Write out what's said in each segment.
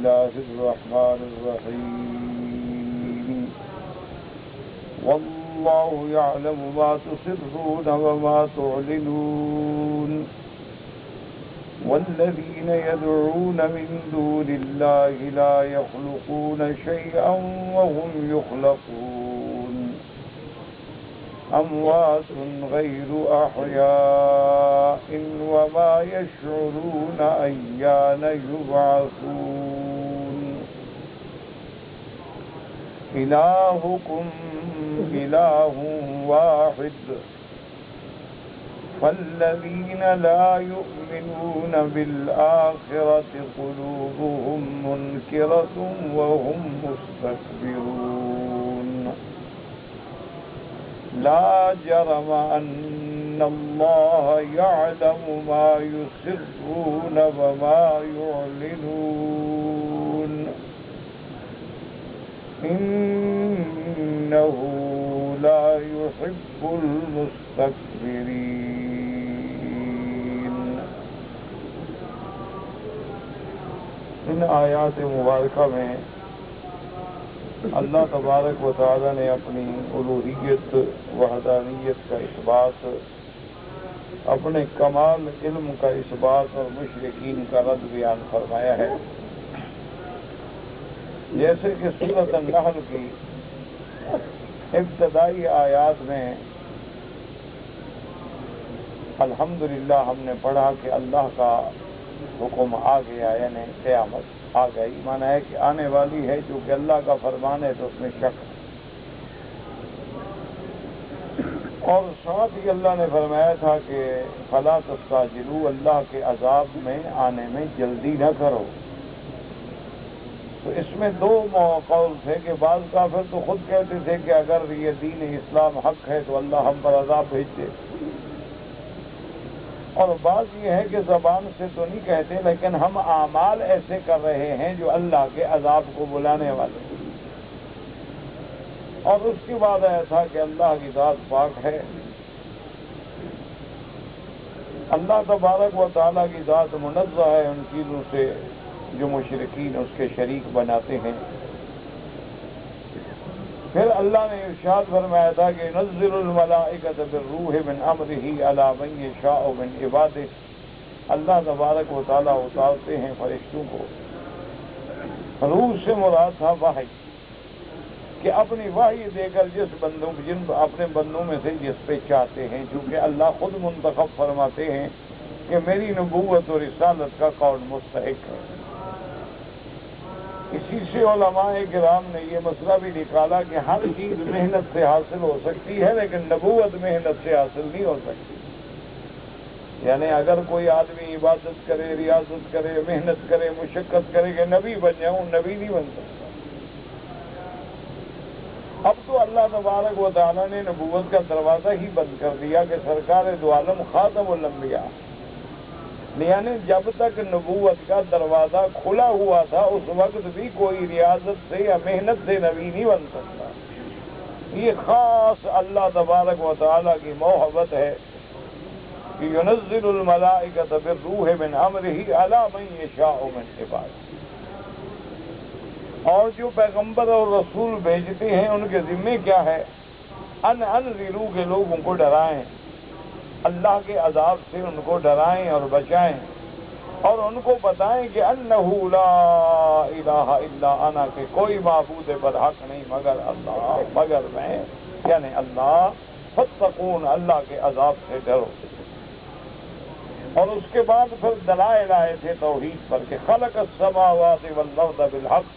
الله الرحمن الرحيم والله يعلم ما تسرون وما تعلنون والذين يدعون من دون الله لا يخلقون شيئا وهم يخلقون أموات غير أحياء وما يشعرون أيان يبعثون إلهكم إله واحد فالذين لا يؤمنون بالآخرة قلوبهم منكرة وهم مستكبرون لا جرم أن الله يعلم ما يسرون وما يعلنون إنه لا يحب المستكبرين. ان آیات مبارکہ میں اللہ تبارک و تعالی نے اپنی الوہیت وحدانیت کا اثبات، اپنے کمال علم کا اثبات اور مشرکین کا رد بیان فرمایا ہے. جیسے کہ سورۃ النحل کی ابتدائی آیات میں الحمدللہ ہم نے پڑھا کہ اللہ کا حکم آ گیا، یعنی قیامت آ گئی، مانا ہے کہ آنے والی ہے، جو کہ اللہ کا فرمان ہے تو اس میں شک ہے. اور ساتھ ہی اللہ نے فرمایا تھا کہ فلا تستعجلوا، اللہ کے عذاب میں آنے میں جلدی نہ کرو. تو اس میں دو قول تھے کہ بعض کافر تو خود کہتے تھے کہ اگر یہ دین اسلام حق ہے تو اللہ ہم پر عذاب بھیج دے، اور بعض یہ ہے کہ زبان سے تو نہیں کہتے لیکن ہم اعمال ایسے کر رہے ہیں جو اللہ کے عذاب کو بلانے والے. اور اس کے بعد آیا تھا کہ اللہ کی ذات پاک ہے، اللہ تبارک و تعالیٰ کی ذات منزہ ہے ان چیزوں سے جو مشرکین اس کے شریک بناتے ہیں. پھر اللہ نے ارشاد فرمایا تھا کہ ينزل الملائکۃ بالروح من امرہ علی من یشاء من عبادہ، اللہ تبارک و تعالیٰ اتارتے ہیں فرشتوں کو. روح سے مراد تھا وحی، کہ اپنی وحی دے کر اپنے بندوں میں سے جس پہ چاہتے ہیں، چونکہ اللہ خود منتخب فرماتے ہیں کہ میری نبوت اور رسالت کا کون مستحق ہے. اسی سے علماء کرام نے یہ مسئلہ بھی نکالا کہ ہر چیز محنت سے حاصل ہو سکتی ہے لیکن نبوت محنت سے حاصل نہیں ہو سکتی. یعنی اگر کوئی آدمی عبادت کرے، ریاضت کرے، محنت کرے، مشقت کرے کہ نبی بن جاؤں، نبی نہیں بن سکتا. اب تو اللہ تبارک و تعالیٰ نے نبوت کا دروازہ ہی بند کر دیا کہ سرکار دو عالم خاتم الانبیاء، یعنی جب تک نبوت کا دروازہ کھلا ہوا تھا اس وقت بھی کوئی ریاضت سے یا محنت سے نبی نہیں بن سکتا. یہ خاص اللہ تبارک و تعالیٰ کی محبت ہے کہ ينزل الملائکۃ بالروح من امرہ علی من یشاء من عبادہ. اور جو پیغمبر اور رسول بھیجتے ہیں ان کے ذمے کیا ہے؟ انذروا کے لوگوں کو ڈرائیں، اللہ کے عذاب سے ان کو ڈرائیں اور بچائیں، اور ان کو بتائیں کہ انہ لا الہ الا انا، کہ کوئی معبود برحق نہیں مگر اللہ، مگر میں یعنی اللہ. فاتقون، اللہ کے عذاب سے ڈرو. اور اس کے بعد پھر دلائل آئے تھے توحید پر کہ خلق السماوات والارض بالحق،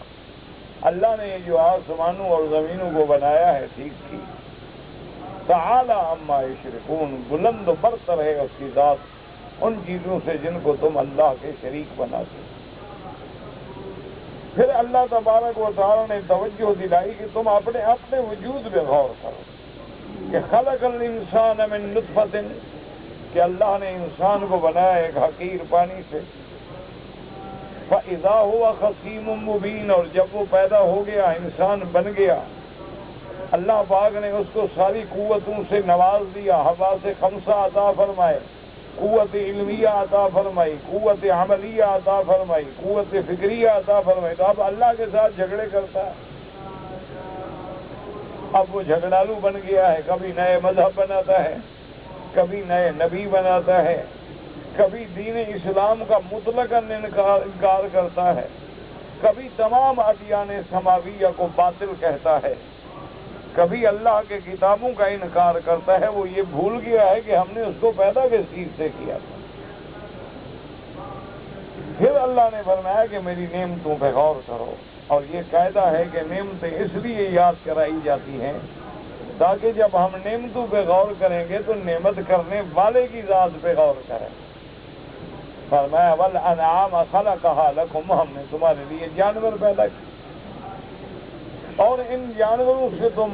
اللہ نے یہ جو آسمانوں اور زمینوں کو بنایا ہے ٹھیک ٹھیک. تعالی عما یشرکون، بلند و برتر ہے اس کی ذات ان چیزوں سے جن کو تم اللہ کے شریک بناتے. پھر اللہ تبارک و تعالی نے توجہ دلائی کہ تم اپنے وجود پہ غور کرو کہ خلق الانسان من نطفۃ، کہ اللہ نے انسان کو بنایا ایک حقیر پانی سے. فَإِذَا هُوَ خَصِيمٌ مُّبِينٌ، اور جب وہ پیدا ہو گیا، انسان بن گیا، اللہ پاک نے اس کو ساری قوتوں سے نواز دیا، ہوا سے خمسہ عطا فرمائے، قوت علمیہ عطا فرمائی، قوت عملیہ عطا فرمائی، قوت فکریہ عطا فرمائی، تو اب اللہ کے ساتھ جھگڑے کرتا ہے۔ اب وہ جھگڑالو بن گیا ہے، کبھی نئے مذہب بناتا ہے، کبھی نئے نبی بناتا ہے، کبھی دین اسلام کا مطلقاً انکار کرتا ہے، کبھی تمام ادیان سماویہ کو باطل کہتا ہے، کبھی اللہ کے کتابوں کا انکار کرتا ہے۔ وہ یہ بھول گیا ہے کہ ہم نے اس کو پیدا کس چیز سے کیا تھا۔ پھر اللہ نے فرمایا کہ میری نعمتوں پہ غور کرو، اور یہ قاعدہ ہے کہ نعمتیں اس لیے یاد کرائی جاتی ہیں تاکہ جب ہم نعمتوں پہ غور کریں گے تو نعمت کرنے والے کی ذات پہ غور کریں۔ فرمایا والانعام خلقها لکم، ہم نے تمہارے لیے جانور پیدا کیے، اور ان جانوروں سے تم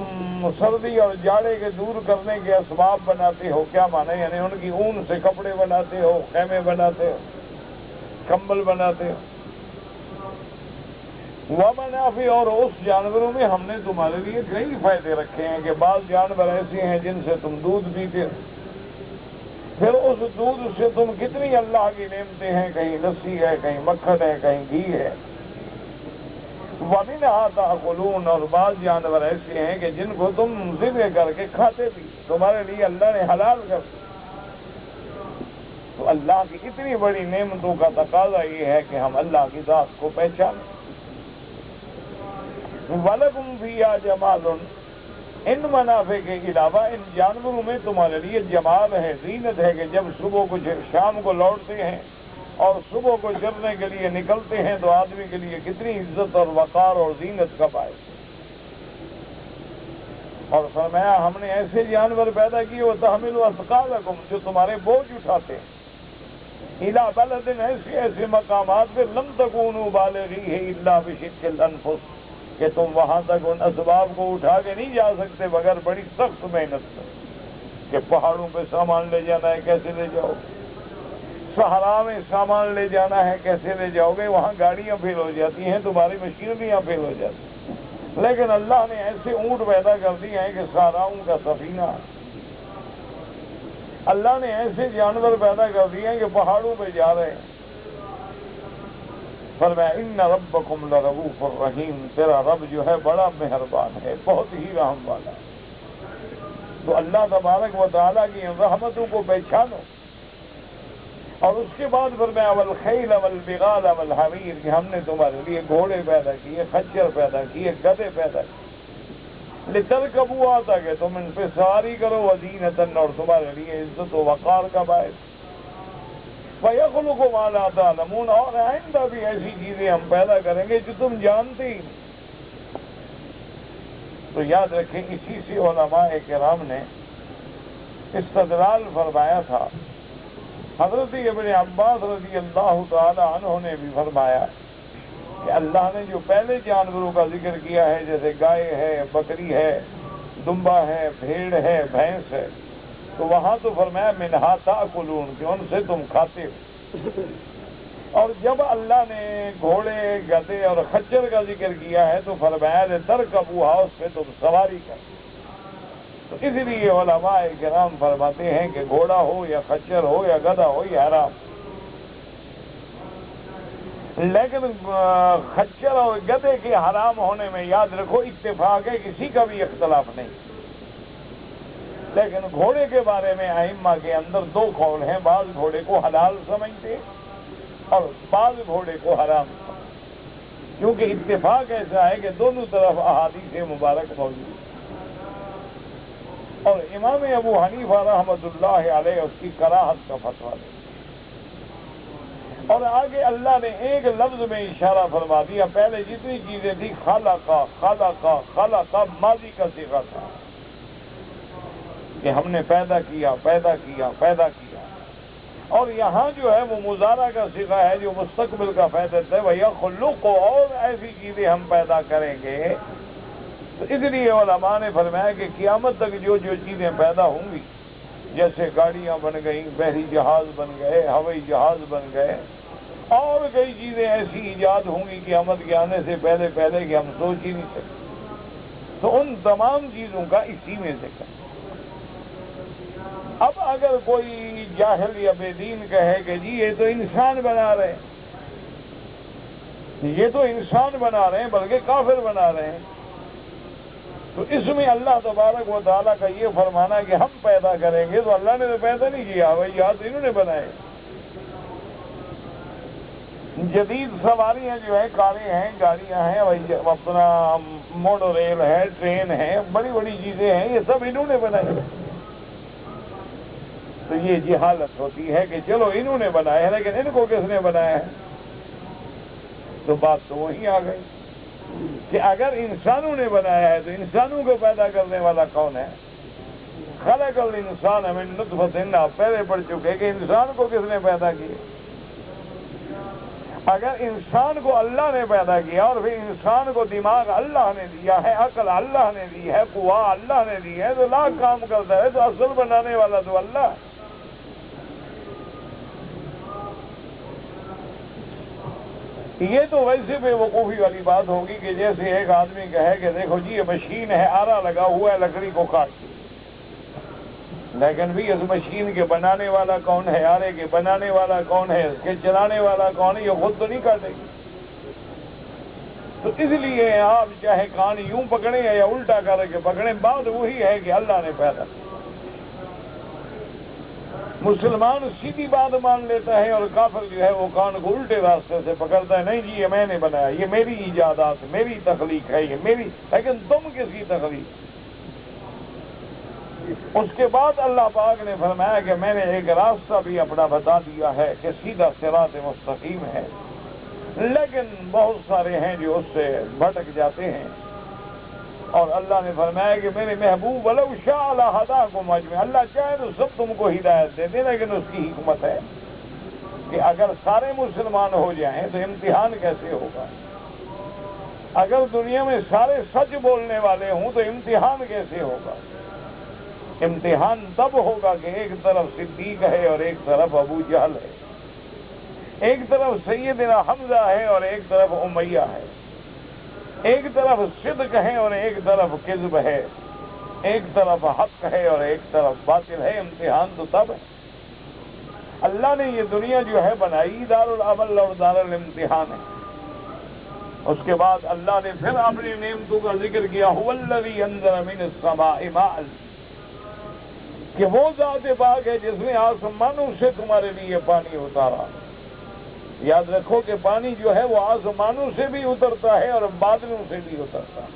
سردی اور جاڑے کے دور کرنے کے اسباب بناتے ہو۔ کیا معنی؟ یعنی ان کی اون سے کپڑے بناتے ہو، خیمے بناتے ہو، کمبل بناتے ہو۔ ومنافع، اور اس جانوروں میں ہم نے تمہارے لیے کئی فائدے رکھے ہیں کہ بعض جانور ایسے ہیں جن سے تم دودھ پیتے ہو، پھر اس دودھ سے تم کتنی اللہ کی نعمتیں ہیں، کہیں لسی ہے، کہیں مکھن ہے، کہیں گھی ہے۔ وَمِنْهَا تَأْكُلُونَ، اور بعض جانور ایسے ہیں کہ جن کو تم ذبح کر کے کھاتے بھی، تمہارے لیے اللہ نے حلال کر دیا۔ تو اللہ کی اتنی بڑی نعمتوں کا تقاضا یہ ہے کہ ہم اللہ کی ذات کو پہچانیں۔ وَلَكُمْ فِيهَا جَمَالٌ، ان منافع کے علاوہ ان جانوروں میں تمہارے لیے جمال ہے، زینت ہے، کہ جب صبح کو شام کو لوٹتے ہیں اور صبح کو چرنے کے لیے نکلتے ہیں تو آدمی کے لیے کتنی عزت اور وقار اور زینت کا باعث۔ اور فرمایا ہم نے ایسے جانور پیدا کیے وَتَحْمِلُ أَثْقَالَكُمْ، جو تمہارے بوجھ اٹھاتے ہیں، إِلَىٰ بَلَدٍ، ایسے مقامات پہ لَمْ تَكُونُوا بَالِغِيهِ إِلَّا بِشِقِّ الْأَنفُسِ، کہ تم وہاں تک ان اسباب کو اٹھا کے نہیں جا سکتے بغیر بڑی سخت محنت سے، کہ پہاڑوں پہ سامان لے جانا ہے، کیسے لے جاؤ گے؟ صحرا میں سامان لے جانا ہے، کیسے لے جاؤ گے؟ وہاں گاڑیاں فیل ہو جاتی ہیں، تمہاری مشینریاں فیل ہو جاتی ہیں۔ لیکن اللہ نے ایسے اونٹ پیدا کر دیے ہیں کہ صحراؤں کا سفینہ، اللہ نے ایسے جانور پیدا کر دیے ہیں کہ پہاڑوں پہ جا رہے ہیں۔ فرمایا ان ربکم لرؤوف الرحیم، تیرا رب جو ہے بڑا مہربان ہے، بہت ہی رحم والا ہے۔ تو اللہ تبارک و تعالیٰ کی ان رحمتوں کو پہچانو۔ اور اس کے بعد فرمایا والخیل والبغال والحمیر، کہ ہم نے تمہارے لیے گھوڑے پیدا کیے، خچر پیدا کیے، گدھے پیدا کیے، لترکبوها، کہ تم ان پہ سواری کرو، وزینۃ، اور تمہارے لیے عزت و وقار کا باعث۔ فَيَخْلُقُ مَا لَا تَعْلَمُونَ، اور آئندہ بھی ایسی چیزیں ہم پیدا کریں گے جو تم جانتے ہی نہیں۔ تو یاد رکھیں، اسی سے علماء کرام نے استدلال فرمایا تھا۔ حضرت ابن عباس رضی اللہ تعالی عنہ نے بھی فرمایا کہ اللہ نے جو پہلے جانوروں کا ذکر کیا ہے، جیسے گائے ہے، بکری ہے، دمبا ہے، بھیڑ ہے، بھینس ہے، تو وہاں تو فرمایا منہا تاکلون، کہ ان سے تم کھاتے ہو۔ اور جب اللہ نے گھوڑے، گدھے اور خچر کا ذکر کیا ہے تو فرمایا ترکبوہا، اس پہ تم سواری کر۔ تو اس لیے علماء کرام فرماتے ہیں کہ گھوڑا ہو یا خچر ہو یا گدھا ہو یہ حرام، لیکن خچر اور گدھے کے حرام ہونے میں یاد رکھو اتفاق ہے، کسی کا بھی اختلاف نہیں۔ لیکن گھوڑے کے بارے میں ائمہ کے اندر دو قول ہیں، بعض گھوڑے کو حلال سمجھتے اور بعض گھوڑے کو حرام سمجھتے، کیونکہ اتفاق ایسا ہے کہ دونوں طرف احادیث مبارک موجود ہیں۔ اور امام ابو حنیفہ رحمۃ اللہ علیہ اس کی کراہت کا فتویٰ دیا۔ اور آگے اللہ نے ایک لفظ میں اشارہ فرما دیا، پہلے جتنی چیزیں تھی خلقا خلقا خلقا، ماضی کا صیغہ تھا کہ ہم نے پیدا کیا پیدا کیا پیدا کیا، اور یہاں جو ہے وہ مضارع کا صیغہ ہے جو مستقبل کا فائدہ ہے، وَيَخْلُقُ، اور ایسی چیزیں ہم پیدا کریں گے۔ تو اس لیے علماء نے فرمایا کہ قیامت تک جو جو چیزیں پیدا ہوں گی، جیسے گاڑیاں بن گئیں، بحری جہاز بن گئے، ہوائی جہاز بن گئے، اور کئی چیزیں ایسی ایجاد ہوں گی قیامت کے آنے سے پہلے پہلے کہ ہم سوچ ہی نہیں سکتے، تو ان تمام چیزوں کا اسی میں ذکر۔ اب اگر کوئی جاہل یا بے دین کہے کہ جی یہ تو انسان بنا رہے ہیں، یہ تو انسان بنا رہے ہیں بلکہ کافر بنا رہے ہیں، تو اس میں اللہ تبارک و تعالیٰ کا یہ فرمانا کہ ہم پیدا کریں گے، تو اللہ نے تو پیدا نہیں کیا بھائی، یہاں تو انہوں نے بنائے۔ جدید سواریاں جو ہیں، کاریں ہیں، گاڑیاں ہیں، اپنا موٹر ریل ہے، ٹرین ہے، بڑی بڑی چیزیں ہیں، یہ سب انہوں نے بنائی۔ تو یہ جہالت ہوتی ہے کہ چلو انہوں نے بنایا ہے، لیکن ان کو کس نے بنایا ہے؟ تو بات تو وہی آ گئی کہ اگر انسانوں نے بنایا ہے تو انسانوں کو پیدا کرنے والا کون ہے؟ خلق الانسان من نطفۃ، آپ پہلے پڑھ چکے کہ انسان کو کس نے پیدا کیا؟ اگر انسان کو اللہ نے پیدا کیا اور پھر انسان کو دماغ اللہ نے دیا ہے، عقل اللہ نے دی ہے، قوا اللہ نے دی ہے، تو لاکھ کام کرتا ہے، تو اصل بنانے والا تو اللہ ہے۔ یہ تو ویسے بے وقوفی والی بات ہوگی کہ جیسے ایک آدمی کہے کہ دیکھو جی یہ مشین ہے، آرا لگا ہوا ہے لکڑی کو کاٹ کے، لیکن بھی اس مشین کے بنانے والا کون ہے؟ آرے کے بنانے والا کون ہے؟ اس کے چلانے والا کون ہے؟ یہ خود تو نہیں کاٹے گی۔ تو اس لیے آپ چاہے کان یوں پکڑیں یا الٹا کر کے پکڑیں، بات وہی ہے کہ اللہ نے پیدا کیا۔ مسلمان سیدھی بات مان لیتا ہے اور کافر جو ہے وہ کان کو الٹے راستے سے پکڑتا ہے، نہیں جی یہ میں نے بنایا، یہ میری ایجادات، میری تخلیق ہے، یہ میری، لیکن تم کس کی تخلیق؟ اس کے بعد اللہ پاک نے فرمایا کہ میں نے ایک راستہ بھی اپنا بتا دیا ہے کہ سیدھا صراط مستقیم ہے، لیکن بہت سارے ہیں جو اس سے بھٹک جاتے ہیں، اور اللہ نے فرمایا کہ میرے محبوب ولو شاء لہداکم اجمعین، اللہ چاہے تو سب تم کو ہدایت دے دے، لیکن اس کی حکمت ہے کہ اگر سارے مسلمان ہو جائیں تو امتحان کیسے ہوگا؟ اگر دنیا میں سارے سچ بولنے والے ہوں تو امتحان کیسے ہوگا؟ امتحان تب ہوگا کہ ایک طرف صدیق ہے اور ایک طرف ابو جہل ہے، ایک طرف سیدنا حمزہ ہے اور ایک طرف امیہ ہے، ایک طرف صدق ہے اور ایک طرف کذب ہے، ایک طرف حق ہے اور ایک طرف باطل ہے۔ امتحان تو تب ہے۔ اللہ نے یہ دنیا جو ہے بنائی دار العمل اور دار الامتحان ہے۔ اس کے بعد اللہ نے پھر اپنی نعمتوں کا ذکر کیا، هو الذی انزل من السماء ماء، کہ وہ ذات پاک ہے جس نے آسمانوں سے تمہارے لیے پانی اتارا۔ یاد رکھو کہ پانی جو ہے وہ آسمانوں سے بھی اترتا ہے اور بادلوں سے بھی اترتا ہے،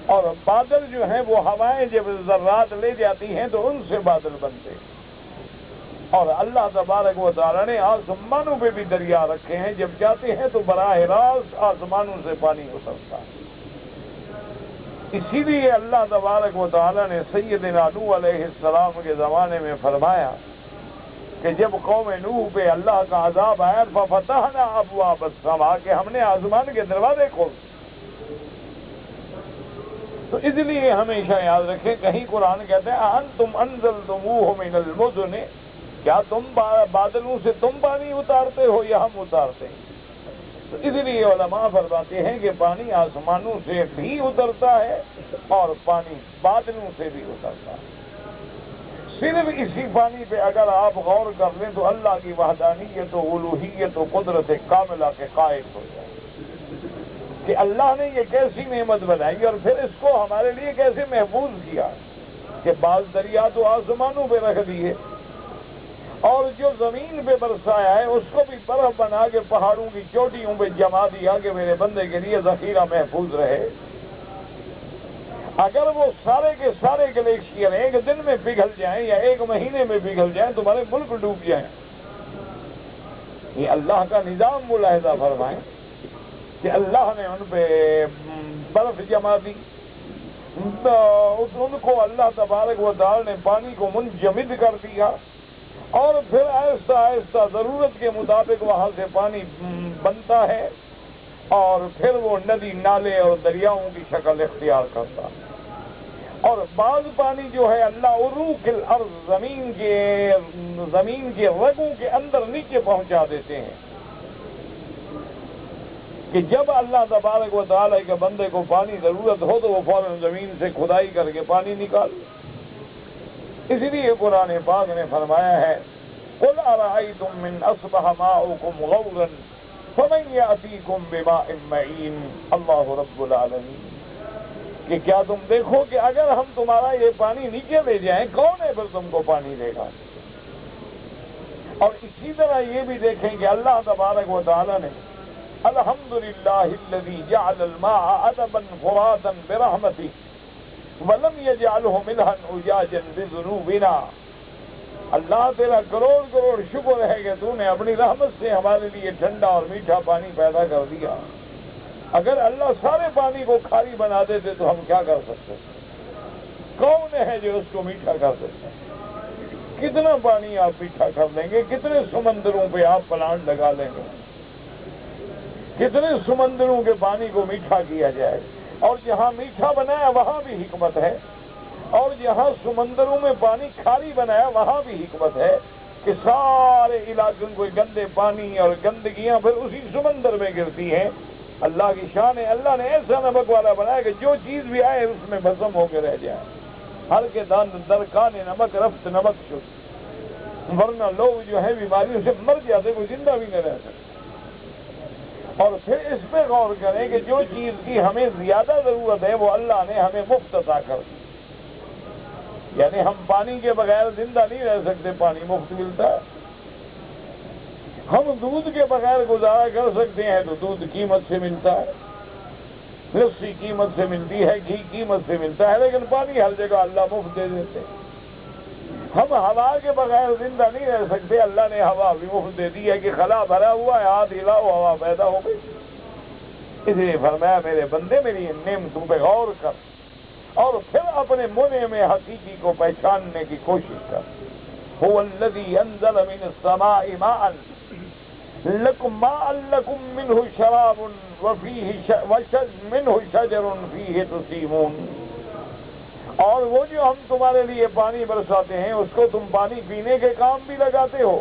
اور بادل جو ہیں وہ ہوائیں جب ذرات لے جاتی ہیں تو ان سے بادل بنتے ہیں، اور اللہ تبارک و تعالیٰ نے آسمانوں پہ بھی دریا رکھے ہیں، جب جاتے ہیں تو براہ راست آسمانوں سے پانی اترتا ہے۔ اسی لیے اللہ تبارک و تعالیٰ نے سیدنا نوح علیہ السلام کے زمانے میں فرمایا کہ جب قوم نوح پہ اللہ کا عذاب آیا ففتحنا ابواب السماء، کہ ہم نے آسمان کے دروازے کھول۔ تو اس لیے ہمیشہ یاد رکھیں، کہیں قرآن کہتے ہیں انتم انزلتموہ من المزن، کیا تم بادلوں سے تم پانی اتارتے ہو یا ہم اتارتے ہیں؟ تو اس لیے علماء فرماتے ہیں کہ پانی آسمانوں سے بھی اترتا ہے اور پانی بادلوں سے بھی اترتا ہے۔ صرف اسی پانی پہ اگر آپ غور کر لیں تو اللہ کی وحدانیت و الوہیت و قدرت کاملہ کے قائل ہو جائے کہ اللہ نے یہ کیسی نعمت بنائی اور پھر اس کو ہمارے لیے کیسے محفوظ کیا کہ بعض دریا تو آسمانوں پہ رکھ دیے، اور جو زمین پہ برسایا ہے اس کو بھی برف بنا کے پہاڑوں کی چوٹیوں پہ جما دیا کہ میرے بندے کے لیے ذخیرہ محفوظ رہے۔ اگر وہ سارے کے سارے گلیشیئر ایک دن میں پگھل جائیں یا ایک مہینے میں پگھل جائیں، تمہارے ملک ڈوب جائیں۔ یہ اللہ کا نظام ملاحظہ فرمائیں کہ اللہ نے ان پہ برف جما دی، ان کو اللہ تبارک و تعالی نے پانی کو منجمد کر دیا، اور پھر آہستہ آہستہ ضرورت کے مطابق وہاں سے پانی بنتا ہے اور پھر وہ ندی نالے اور دریاؤں کی شکل اختیار کرتا ہے۔ اور بعض پانی جو ہے اللہ عروق الارض، زمین کے رگوں کے اندر نیچے پہنچا دیتے ہیں کہ جب اللہ تبارک و تعالی کے بندے کو پانی ضرورت ہو تو وہ فوراً زمین سے کھدائی کر کے پانی نکال۔ اس لیے قرآن پاک نے فرمایا ہے قل ارأیتم من اصبح ماؤکم غورا فمن یأتیکم بماء معین اللہ رب العالمین، کہ کیا تم دیکھو کہ اگر ہم تمہارا یہ پانی نیچے لے جائیں کون ہے پھر تم کو پانی دے گا؟ اور اسی طرح یہ بھی دیکھیں کہ اللہ تبارک و تعالی نے الحمدللہ الذی جعل الماء عذبا فراتا برحمتہ ولم يجعله ملحا اجاجا بذنوبنا، اللہ تیرا کروڑ کروڑ شکر ہے کہ تو نے اپنی رحمت سے ہمارے لیے ٹھنڈا اور میٹھا پانی پیدا کر دیا۔ اگر اللہ سارے پانی کو کھاری بنا دیتے تو ہم کیا کر سکتے؟ کون ہے جو اس کو میٹھا کر سکتے؟ کتنا پانی آپ میٹھا کر لیں گے؟ کتنے سمندروں پہ آپ پلانٹ لگا لیں گے؟ کتنے سمندروں کے پانی کو میٹھا کیا جائے؟ اور جہاں میٹھا بنایا وہاں بھی حکمت ہے، اور جہاں سمندروں میں پانی کھاری بنایا وہاں بھی حکمت ہے کہ سارے علاقوں کو گندے پانی اور گندگیاں پھر اسی سمندر میں گرتی ہیں۔ اللہ کی شان ہے، اللہ نے ایسا نمک والا بنایا کہ جو چیز بھی آئے اس میں بھسم ہو کے رہ جائے۔ ہر کے دان درکان نمک رفت نمک شد، ورنہ لوگ جو ہے بیماریوں سے مر جاتے، کوئی زندہ بھی نہ رہ سکتے۔ اور پھر اس پہ غور کریں کہ جو چیز کی ہمیں زیادہ ضرورت ہے وہ اللہ نے ہمیں مفت عطا کر دی، یعنی ہم پانی کے بغیر زندہ نہیں رہ سکتے، پانی مفت ملتا ہے۔ ہم دودھ کے بغیر گزارا کر سکتے ہیں تو دودھ قیمت سے ملتا ہے، لسی قیمت سے ملتی ہے، گھی قیمت سے ملتا ہے، لیکن پانی ہر جگہ اللہ مفت دے دیتے۔ ہم ہوا کے بغیر زندہ نہیں رہ سکتے، اللہ نے ہوا بھی مفت دے دی ہے کہ خلا بھرا ہوا ہے، ہاتھ ہلاؤ ہوا پیدا ہو گئی۔ اس لیے فرمایا میرے بندے میری ان نعمتوں پہ غور کر اور پھر اپنے منع میں حقیقی کو پہچاننے کی کوشش کر۔ هو الذی انزل من السماء ماء لکم ماء لکم منہ شراب منہ شجر فیہ تسیمون، اور وہ جو ہم تمہارے لیے پانی برساتے ہیں اس کو تم پانی پینے کے کام بھی لگاتے ہو،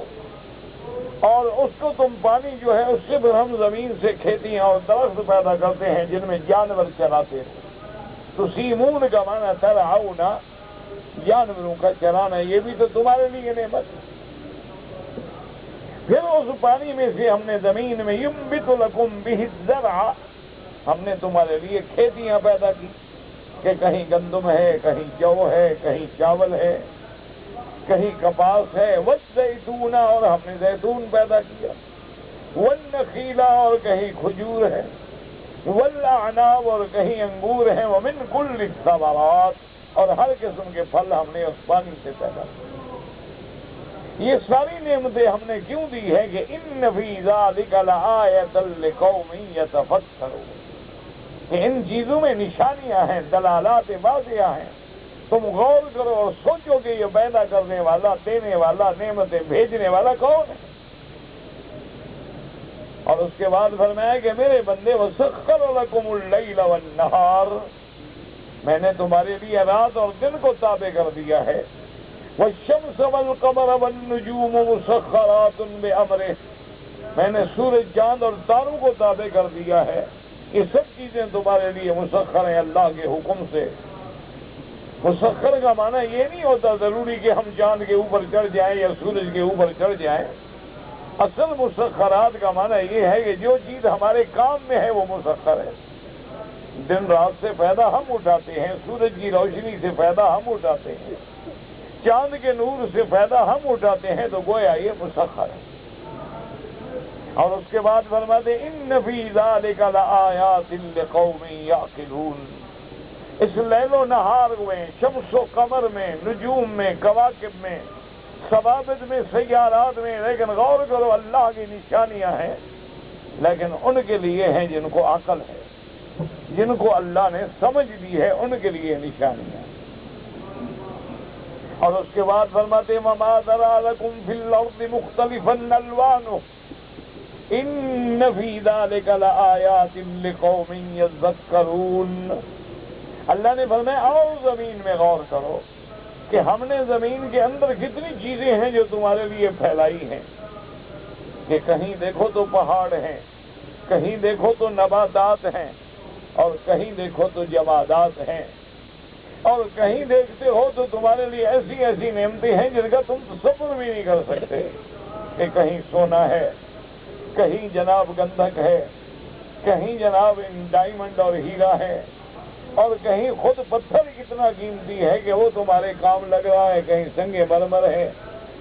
اور اس کو تم پانی جو ہے اس سے پھر ہم زمین سے کھیتیاں اور درخت پیدا کرتے ہیں جن میں جانور چراتے ہیں۔ تسیمون کا معنی ترعونا، جانوروں کا چرانا، یہ بھی تو تمہارے لیے نعمت ہے۔ پھر اس پانی میں سے ہم نے زمین میں ینبت لکم بہ الزرع، ہم نے تمہارے لیے کھیتیاں پیدا کی کہ کہیں گندم ہے، کہیں جو ہے، کہیں چاول ہے، کہیں کپاس ہے، والزیتون، اور ہم نے زیتون پیدا کیا، والنخیل، اور کہیں کھجور ہے، والاعناب، اور کہیں انگور ہیں، ومن کل الثمرات، اور ہر قسم کے پھل ہم نے اس پانی سے پیدا کیا۔ یہ ساری نعمتیں ہم نے کیوں دی ہے کہ ان فی ذلک لآیۃ لقوم یتفکرون، کہ ان چیزوں میں نشانیاں ہیں، دلالات واضح ہیں، تم غور کرو اور سوچو کہ یہ پیدا کرنے والا، دینے والا، نعمتیں بھیجنے والا کون ہے۔ اور اس کے بعد فرمایا کہ میرے بندے وسخر لکم اللیل والنہار، میں نے تمہارے لیے رات اور دن کو تابع کر دیا ہے، والشمس والقمر والنجوم مسخرات بامرہ، میں نے سورج چاند اور تاروں کو تابع کر دیا ہے، یہ سب چیزیں تمہارے لیے مسخر ہیں اللہ کے حکم سے۔ مسخر کا معنی یہ نہیں ہوتا ضروری کہ ہم چاند کے اوپر چڑھ جائیں یا سورج کے اوپر چڑھ جائیں، اصل مسخرات کا معنی یہ ہے کہ جو چیز ہمارے کام میں ہے وہ مسخر ہے۔ دن رات سے فائدہ ہم اٹھاتے ہیں، سورج کی روشنی سے فائدہ ہم اٹھاتے ہیں، چاند کے نور سے فائدہ ہم اٹھاتے ہیں، تو گویا یہ مسخر ہے۔ اور اس کے بعد فرماتے ان فی ذلک لآیات لقوم یعقلون، اس لیل و نہار میں، شمس و قمر میں، نجوم میں، کواکب میں، ثوابت میں، سیارات میں، لیکن غور کرو اللہ کی نشانیاں ہیں، لیکن ان کے لیے ہیں جن کو عقل ہے، جن کو اللہ نے سمجھ دی ہے، ان کے لیے نشانیاں۔ اور اس کے بعد فرماتے وما ذرا لکم فی الارض مختلفا الوانہ ان فی ذلک لآیات لقوم یذکرون، اللہ نے فرمایا آؤ زمین میں غور کرو کہ ہم نے زمین کے اندر کتنی چیزیں ہیں جو تمہارے لیے پھیلائی ہیں، کہ کہیں دیکھو تو پہاڑ ہیں، کہیں دیکھو تو نباتات ہیں، اور کہیں دیکھو تو جمادات ہیں، اور کہیں دیکھتے ہو تو تمہارے لیے ایسی ایسی نعمتیں ہیں جن کا تم تصور بھی نہیں کر سکتے، کہ کہیں سونا ہے، کہیں جناب گندھک ہے، کہیں جناب ڈائمنڈ اور ہیرا ہے، اور کہیں خود پتھر کتنا قیمتی ہے کہ وہ تمہارے کام لگ رہا ہے، کہیں سنگ مرمر ہے،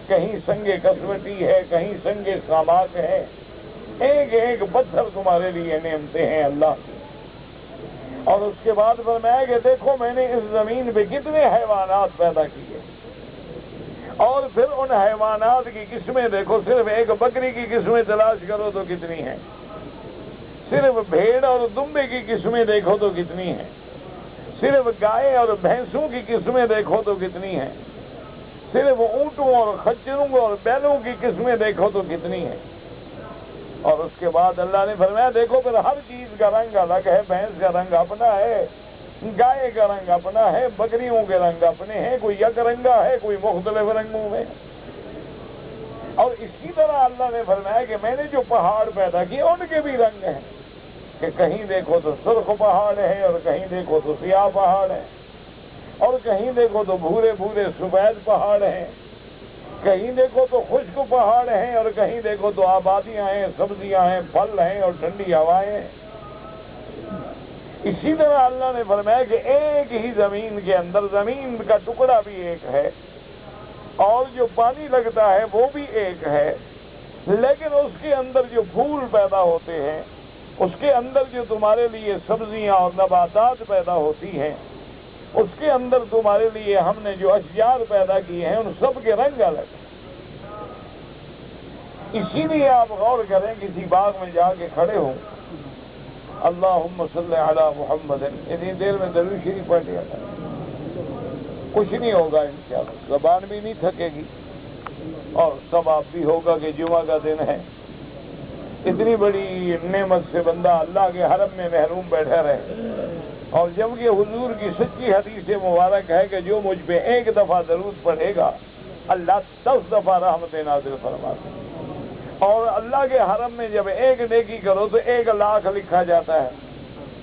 کہیں سنگ کسوٹی ہے، کہیں سنگ ساماک ہے، ایک ایک پتھر تمہارے لیے نعمتیں ہیں اللہ کی۔ اور اس کے بعد فرمایا کہ دیکھو میں نے اس زمین پہ کتنے حیوانات پیدا کیے، اور پھر ان حیوانات کی قسمیں دیکھو، صرف ایک بکری کی قسمیں تلاش کرو تو کتنی ہیں، صرف بھیڑ اور دمبے کی قسمیں دیکھو تو کتنی ہیں، صرف گائے اور بھینسوں کی قسمیں دیکھو تو کتنی ہیں، صرف اونٹوں اور خچروں اور بیلوں کی قسمیں دیکھو تو کتنی ہیں۔ اور اس کے بعد اللہ نے فرمایا دیکھو پھر ہر چیز کا رنگ الگ ہے، بھینس کا رنگ اپنا ہے، گائے کا رنگ اپنا ہے، بکریوں کے رنگ اپنے ہیں، کوئی یک رنگا ہے، کوئی مختلف رنگوں میں۔ اور اسی طرح اللہ نے فرمایا کہ میں نے جو پہاڑ پیدا کیے ان کے بھی رنگ ہیں، کہ کہیں دیکھو تو سرخ پہاڑ ہے، اور کہیں دیکھو تو سیاہ پہاڑ ہے، اور کہیں دیکھو تو بھورے بھورے سفید پہاڑ ہیں، کہیں دیکھو تو خشک پہاڑ ہیں، اور کہیں دیکھو تو آبادیاں ہیں، سبزیاں ہیں، پھل ہیں اور ٹھنڈی ہوائیں ہیں۔ اسی طرح اللہ نے فرمایا کہ ایک ہی زمین کے اندر زمین کا ٹکڑا بھی ایک ہے، اور جو پانی لگتا ہے وہ بھی ایک ہے، لیکن اس کے اندر جو پھول پیدا ہوتے ہیں، اس کے اندر جو تمہارے لیے سبزیاں اور نباتات پیدا ہوتی ہیں، اس کے اندر تمہارے لیے ہم نے جو اشجار پیدا کیے ہیں ان سب کے رنگ الگ ہیں۔ اسی لیے آپ غور کریں، کسی باغ میں جا کے کھڑے ہوں، اللہم صلی علی محمد، اتنی دیر میں درود شریف پڑھ لیا تھا، کچھ نہیں ہوگا انشاءاللہ، زبان بھی نہیں تھکے گی، اور ثواب بھی ہوگا کہ جمعہ کا دن ہے۔ اتنی بڑی نعمت سے بندہ اللہ کے حرم میں محروم بیٹھا رہے، اور جبکہ حضور کی سچی حدیث مبارک ہے کہ جو مجھ پہ ایک دفعہ درود پڑھے گا اللہ 10 دفعہ رحمت نازل فرماتا ہے، اور اللہ کے حرم میں جب ایک نیکی کرو تو 1,00,000 لکھا جاتا ہے۔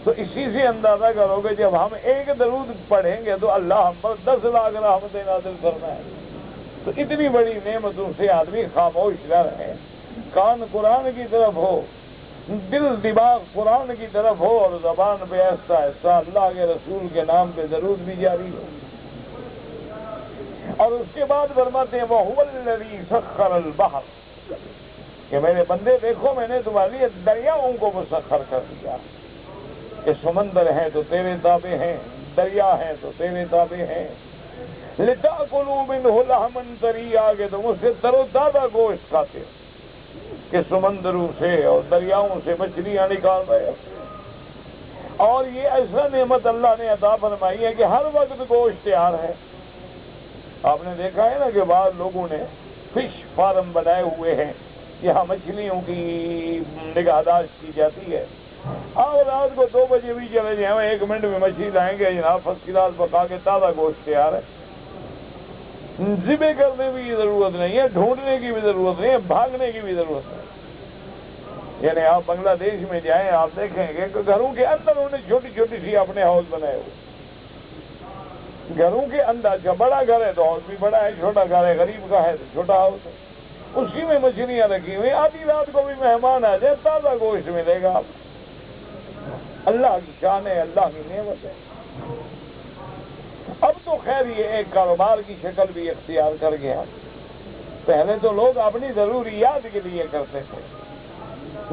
تو اسی سے اندازہ کرو کہ جب ہم ایک درود پڑھیں گے تو اللہ ہم پر 10 لاکھ رحمت نازل فرمائے۔ تو اتنی بڑی نعمتوں سے آدمی خاموش نہ رہے، کان قرآن کی طرف ہو، دل دماغ قرآن کی طرف ہو، اور زبان پہ ایسا ایسا اللہ کے رسول کے نام پہ درود بھی جاری ہو۔ اور اس کے بعد فرماتے ہیں وَهُوَ الَّذِي سَخَّرَ الْبَحْرَ، کہ میرے بندے دیکھو میں نے تمہارے لیے دریاؤں کو مسخر کر دیا، کہ سمندر ہیں تو تیرے تابع ہیں، دریا ہیں تو تیرے تابع ہیں، لِتَأْكُلُوا مِنْهُ لَحْمًا طَرِيًّا، کہ تم اس سے تر و تازہ گوشت کھاتے ہو، کہ سمندروں سے اور دریاؤں سے مچھلیاں نکال رہے ہیں۔ اور یہ ایسا نعمت اللہ نے عطا فرمائی ہے کہ ہر وقت گوشت تیار ہے۔ آپ نے دیکھا ہے نا کہ بعض لوگوں نے فش فارم بنائے ہوئے ہیں، یہاں مچھلیوں کی نگہداشت کی جاتی ہے، آپ رات کو 2 بجے بھی چلے جائیں، 1 منٹ میں مچھلی لائیں گے جناب، فرسٹ کلاس پکا کے تازہ گوشت تیار ہے، ذبح کرنے کی ضرورت نہیں ہے، ڈھونڈنے کی بھی ضرورت نہیں ہے، بھاگنے کی بھی ضرورت نہیں۔ یعنی آپ بنگلہ دیش میں جائیں، آپ دیکھیں گے کہ گھروں کے اندر انہوں نے چھوٹی چھوٹی سی اپنے ہاؤس بنائے ہوئے، گھروں کے اندر، جب بڑا گھر ہے تو ہاؤس بھی بڑا ہے، چھوٹا گھر ہے غریب کا ہے تو چھوٹا ہاؤس ہے، اسی میں مچھلیاں رکھی ہوئی، آدھی رات کو بھی مہمان آ جائے تازہ گوشت ملے گا۔ اللہ کی شان ہے، اللہ کی نعمت ہے۔ اب تو خیر یہ ایک کاروبار کی شکل بھی اختیار کر گیا، پہلے تو لوگ اپنی ضروریات کے لیے کرتے تھے،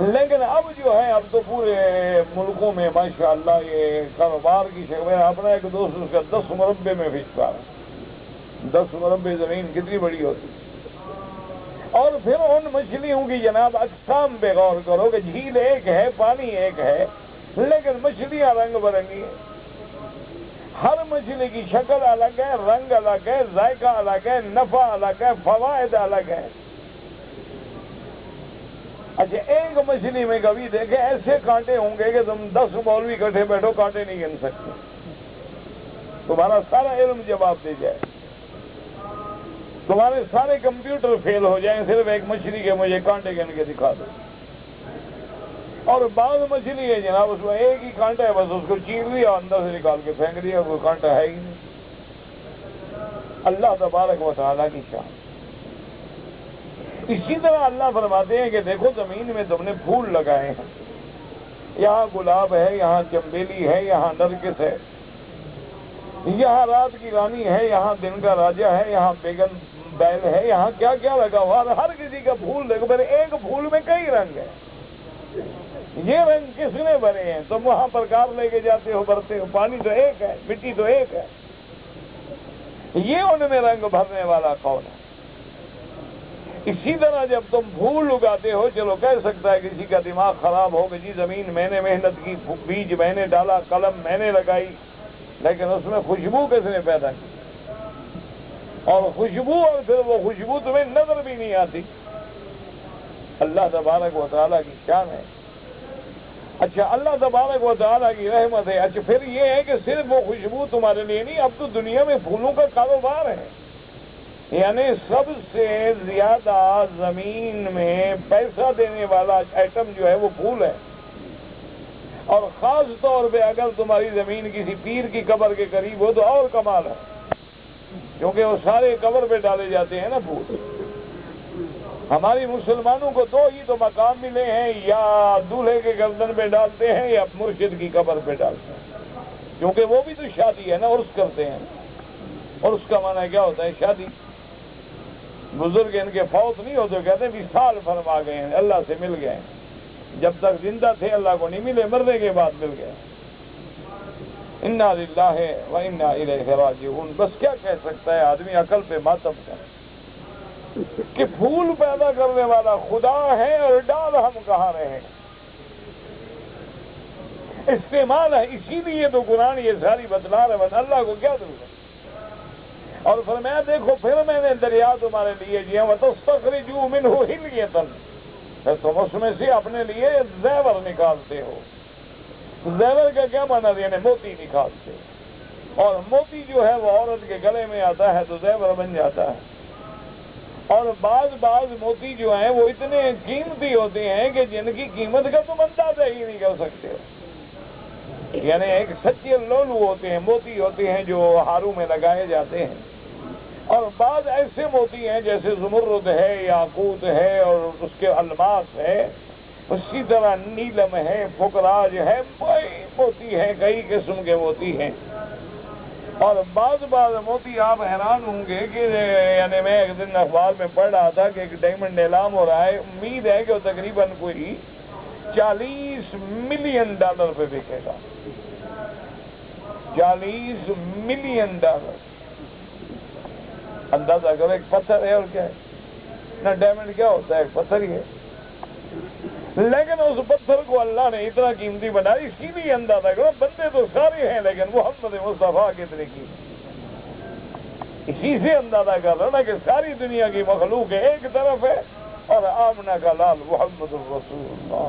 لیکن اب جو ہے اب تو پورے ملکوں میں ماشاءاللہ یہ کاروبار کی شکل میں، اپنا ایک دوست اس کا 10 مربے میں بھیجتا ہے، 10 مربے زمین کتنی بڑی ہوتی۔ اور پھر ان مچھلیوں کی جناب اقسام پہ غور کرو کہ جھیل ایک ہے، پانی ایک ہے، لیکن مچھلیاں رنگ برنگی ہیں، ہر مچھلی کی شکل الگ ہے، رنگ الگ ہے، ذائقہ الگ ہے، نفع الگ ہے، فوائد الگ ہے۔ اچھا ایک مچھلی میں کبھی دیکھیں ایسے کانٹے ہوں گے کہ تم 10 مولوی اکٹھے بیٹھو کانٹے نہیں گن سکتے، تمہارا سارا علم جواب دے جائے، تمہارے سارے کمپیوٹر فیل ہو جائیں، صرف ایک مچھلی کے مجھے کانٹے گن کے دکھا دو۔ اور بعض مچھلی ہے جناب اس میں ایک ہی کانٹا ہے، بس اس کو چیر لیا اندر سے نکال کے پھینک دیا، کوئی کانٹا ہے ہی نہیں۔ اللہ تبارک و تعالیٰ کی شان۔ اسی طرح اللہ فرماتے ہیں کہ دیکھو زمین میں تم نے پھول لگائے ہیں، یہاں گلاب ہے، یہاں چمبیلی ہے، یہاں نرگس ہے، یہاں رات کی رانی ہے، یہاں دن کا راجا ہے، یہاں بیگن بیل ہے، یہاں کیا کیا لگا ہوا، ہر کسی کا پھول دیکھو، میرے ایک پھول میں کئی رنگ ہیں، یہ رنگ کس نے بھرے ہیں؟ تم وہاں پر کار لے کے جاتے ہو، بھرتے ہو، پانی تو ایک ہے، مٹی تو ایک ہے، یہ ان میں رنگ بھرنے والا کون ہے؟ اسی طرح جب تم پھول اگاتے ہو، چلو کہہ سکتا ہے کسی کا دماغ خراب ہو کہ جی زمین میں نے محنت کی، بیج میں نے ڈالا، قلم میں نے لگائی، لیکن اس میں خوشبو کس نے پیدا کی؟ اور خوشبو، اور پھر وہ خوشبو تمہیں نظر بھی نہیں آتی۔ اللہ تبارک و تعالیٰ کی شان ہے۔ اچھا، اللہ تبارک و تعالیٰ کی رحمت ہے۔ اچھا، پھر یہ ہے کہ صرف وہ خوشبو تمہارے لیے نہیں، اب تو دنیا میں پھولوں کا کاروبار ہے، یعنی سب سے زیادہ زمین میں پیسہ دینے والا آئٹم جو ہے وہ پھول ہے، اور خاص طور پہ اگر تمہاری زمین کسی پیر کی قبر کے قریب ہو تو اور کمال ہے، کیونکہ وہ سارے قبر پہ ڈالے جاتے ہیں نا پھول۔ ہماری مسلمانوں کو دو ہی تو مقام ملے ہیں، یا دولہے کے گردن پہ ڈالتے ہیں یا مرشد کی قبر پہ ڈالتے ہیں، کیونکہ وہ بھی تو شادی ہے نا، عرس کرتے ہیں، اور اس کا معنی کیا ہوتا ہے؟ شادی۔ بزرگ ان کے فوت نہیں ہوتے، کہتے ہیں وصال فرما گئے ہیں، اللہ سے مل گئے ہیں، جب تک زندہ تھے اللہ کو نہیں ملے، مرنے کے بعد مل گئے۔ انا للہ و انا الیہ راجعون۔ بس کیا کہہ سکتا ہے آدمی عقل پہ ماتم کا کہ پھول پیدا کرنے والا خدا ہے اور ڈال ہم کہاں رہے، استعمال ہے، اسی لیے تو قرآن یہ ساری بتلا رہے ہیں، اللہ کو کیا ضرورت۔ اور فرمایا دیکھو پھر میں نے دریا تمہارے لیے دیا، وَتَسْتَخْرِجُوا مِنْهُ حِلْيَةً، پھر تم اس میں سے اپنے لیے زیور نکالتے ہو۔ زیور کا کیا معنی؟ یعنی موتی نکالتے ہو، اور موتی جو ہے وہ عورت کے گلے میں آتا ہے تو زیور بن جاتا ہے۔ اور بعض موتی جو ہیں وہ اتنے قیمتی ہوتے ہیں کہ جن کی قیمت کا تم اندازہ ہی نہیں کر سکتے ہو، یعنی ایک سچے لولو ہوتے ہیں، موتی ہوتے ہیں جو ہاروں میں لگائے جاتے ہیں، اور بعض ایسے موتی ہیں جیسے زمرد ہے، یاقوت ہے، اور اس کے الماس ہے، اسی طرح نیلم ہے، فکراج ہے، موتی ہیں، کئی قسم کے موتی ہیں۔ اور بعض موتی آپ حیران ہوں گے کہ یعنی میں ایک دن اخبار میں پڑھ رہا تھا کہ ایک ڈائمنڈ نیلام ہو رہا ہے، امید ہے کہ وہ تقریباً کوئی $40 ملین پہ بکے گا، $40 ملین۔ اندازہ کرو، ایک پتھر ہے اور کیا ہے نا، ڈائمنڈ کیا ہوتا ہے؟ ایک پتھر ہی ہے، لیکن اس پتھر کو اللہ نے اتنا قیمتی بنایا، اسی لیے اندازہ کرو، بندے تو سارے ہیں لیکن محمد مصطفیٰ کتنے کی، اسی سے اندازہ کر رہا نا کہ ساری دنیا کی مخلوق ایک طرف ہے اور آمنہ کا لال محمد الرسول اللہ